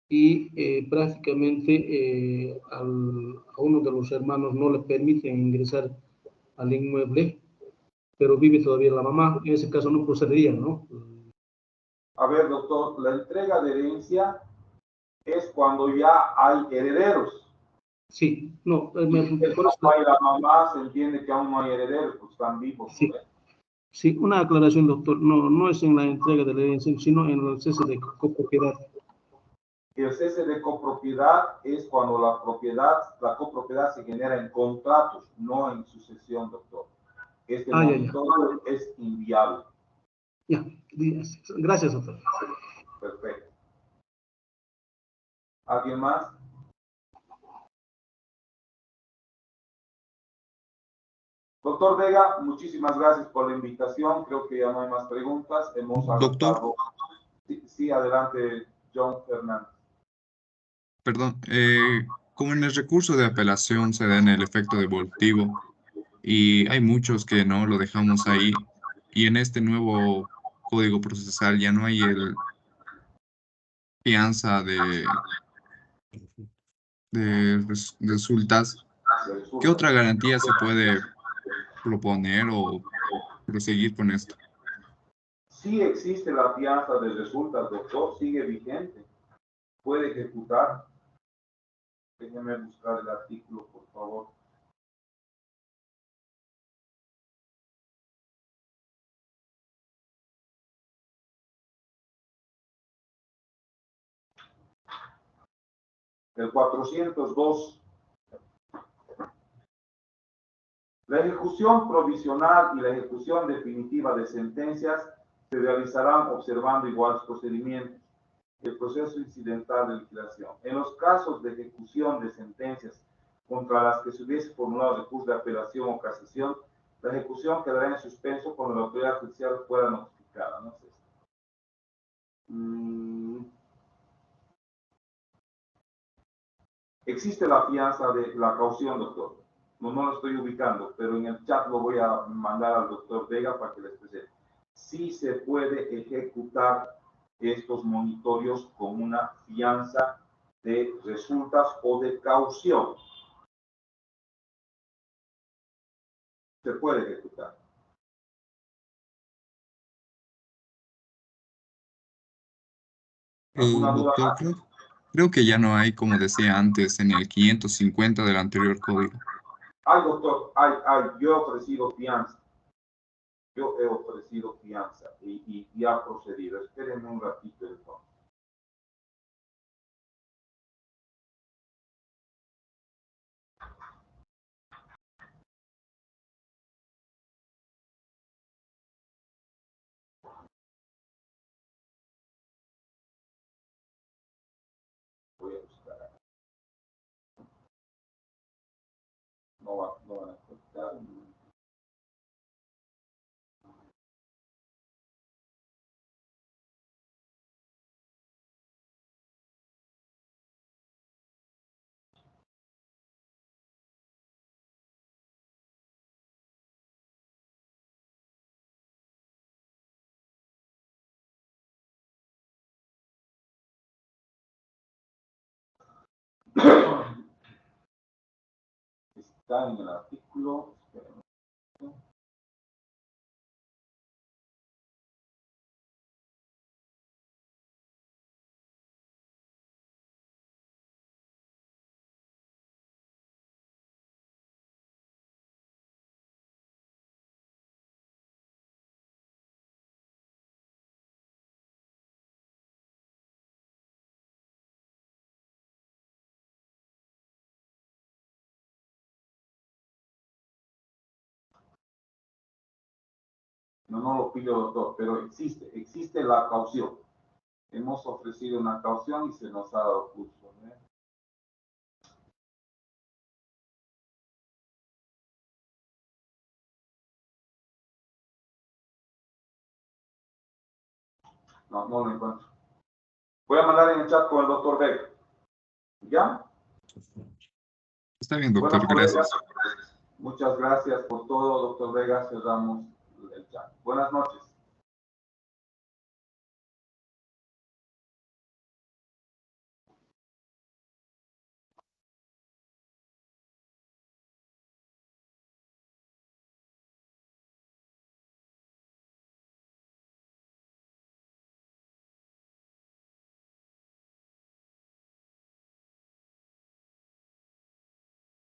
y prácticamente a uno de los hermanos no le permiten ingresar al inmueble, pero vive todavía la mamá. En ese caso no procedería, ¿no? A ver, doctor, la entrega de herencia es cuando ya hay herederos. Sí, no, por El eso, papá y la mamá se entiende que aún no hay herederos, pues están vivos. sí, sí, una aclaración, doctor, no, no es en la entrega de la herencia, sino en el cese de copropiedad. El cese de copropiedad es cuando la copropiedad se genera en contratos, no en sucesión, doctor. Este Ah, ya, monitorio es inviable. ya. Gracias, doctor. Perfecto. ¿Alguien más? Doctor Vega, muchísimas gracias por la invitación. Creo que ya no hay más preguntas. Hemos Doctor, adoptado. Sí, adelante, John Fernández. perdón, como en el recurso de apelación se da en el efecto devolutivo y hay muchos que no lo dejamos ahí y en este nuevo código procesal ya no hay el fianza de resultas, ¿qué otra garantía se puede proponer o proseguir con esto? Sí existe la fianza de resultas, doctor, sigue vigente. Puede ejecutar. Déjeme buscar el artículo, por favor. El 402. La ejecución provisional y la ejecución definitiva de sentencias se realizarán observando iguales procedimientos. El proceso incidental de liquidación. En los casos de ejecución de sentencias contra las que se hubiese formulado recurso de apelación o casación, la ejecución quedará en suspenso cuando la autoridad judicial fuera notificada. No sé. Existe la fianza de la caución, doctor. No lo estoy ubicando, pero en el chat lo voy a mandar al doctor Vega para que les presente. Sí se puede ejecutar estos monitorios con una fianza de resultas o de caución. Se puede ejecutar. ¿Alguna duda Doctor, más? creo que ya no hay, como decía antes, en el 550 del anterior código. Ay, doctor, yo he ofrecido fianza. Yo he ofrecido fianza y ha procedido. Espérenme un ratito, entonces. Voy a buscar. No van a encontrar. Está en el artículo. Espérenme. No lo pido, doctor, pero existe la caución. Hemos ofrecido una caución y se nos ha dado curso, ¿no? No lo encuentro. Voy a mandar en el chat con el doctor Beck. ¿Ya? Está bien, Bueno, doctor, colegas, gracias. muchas gracias por todo, doctor Vega. Cerramos el chat. Buenas noches.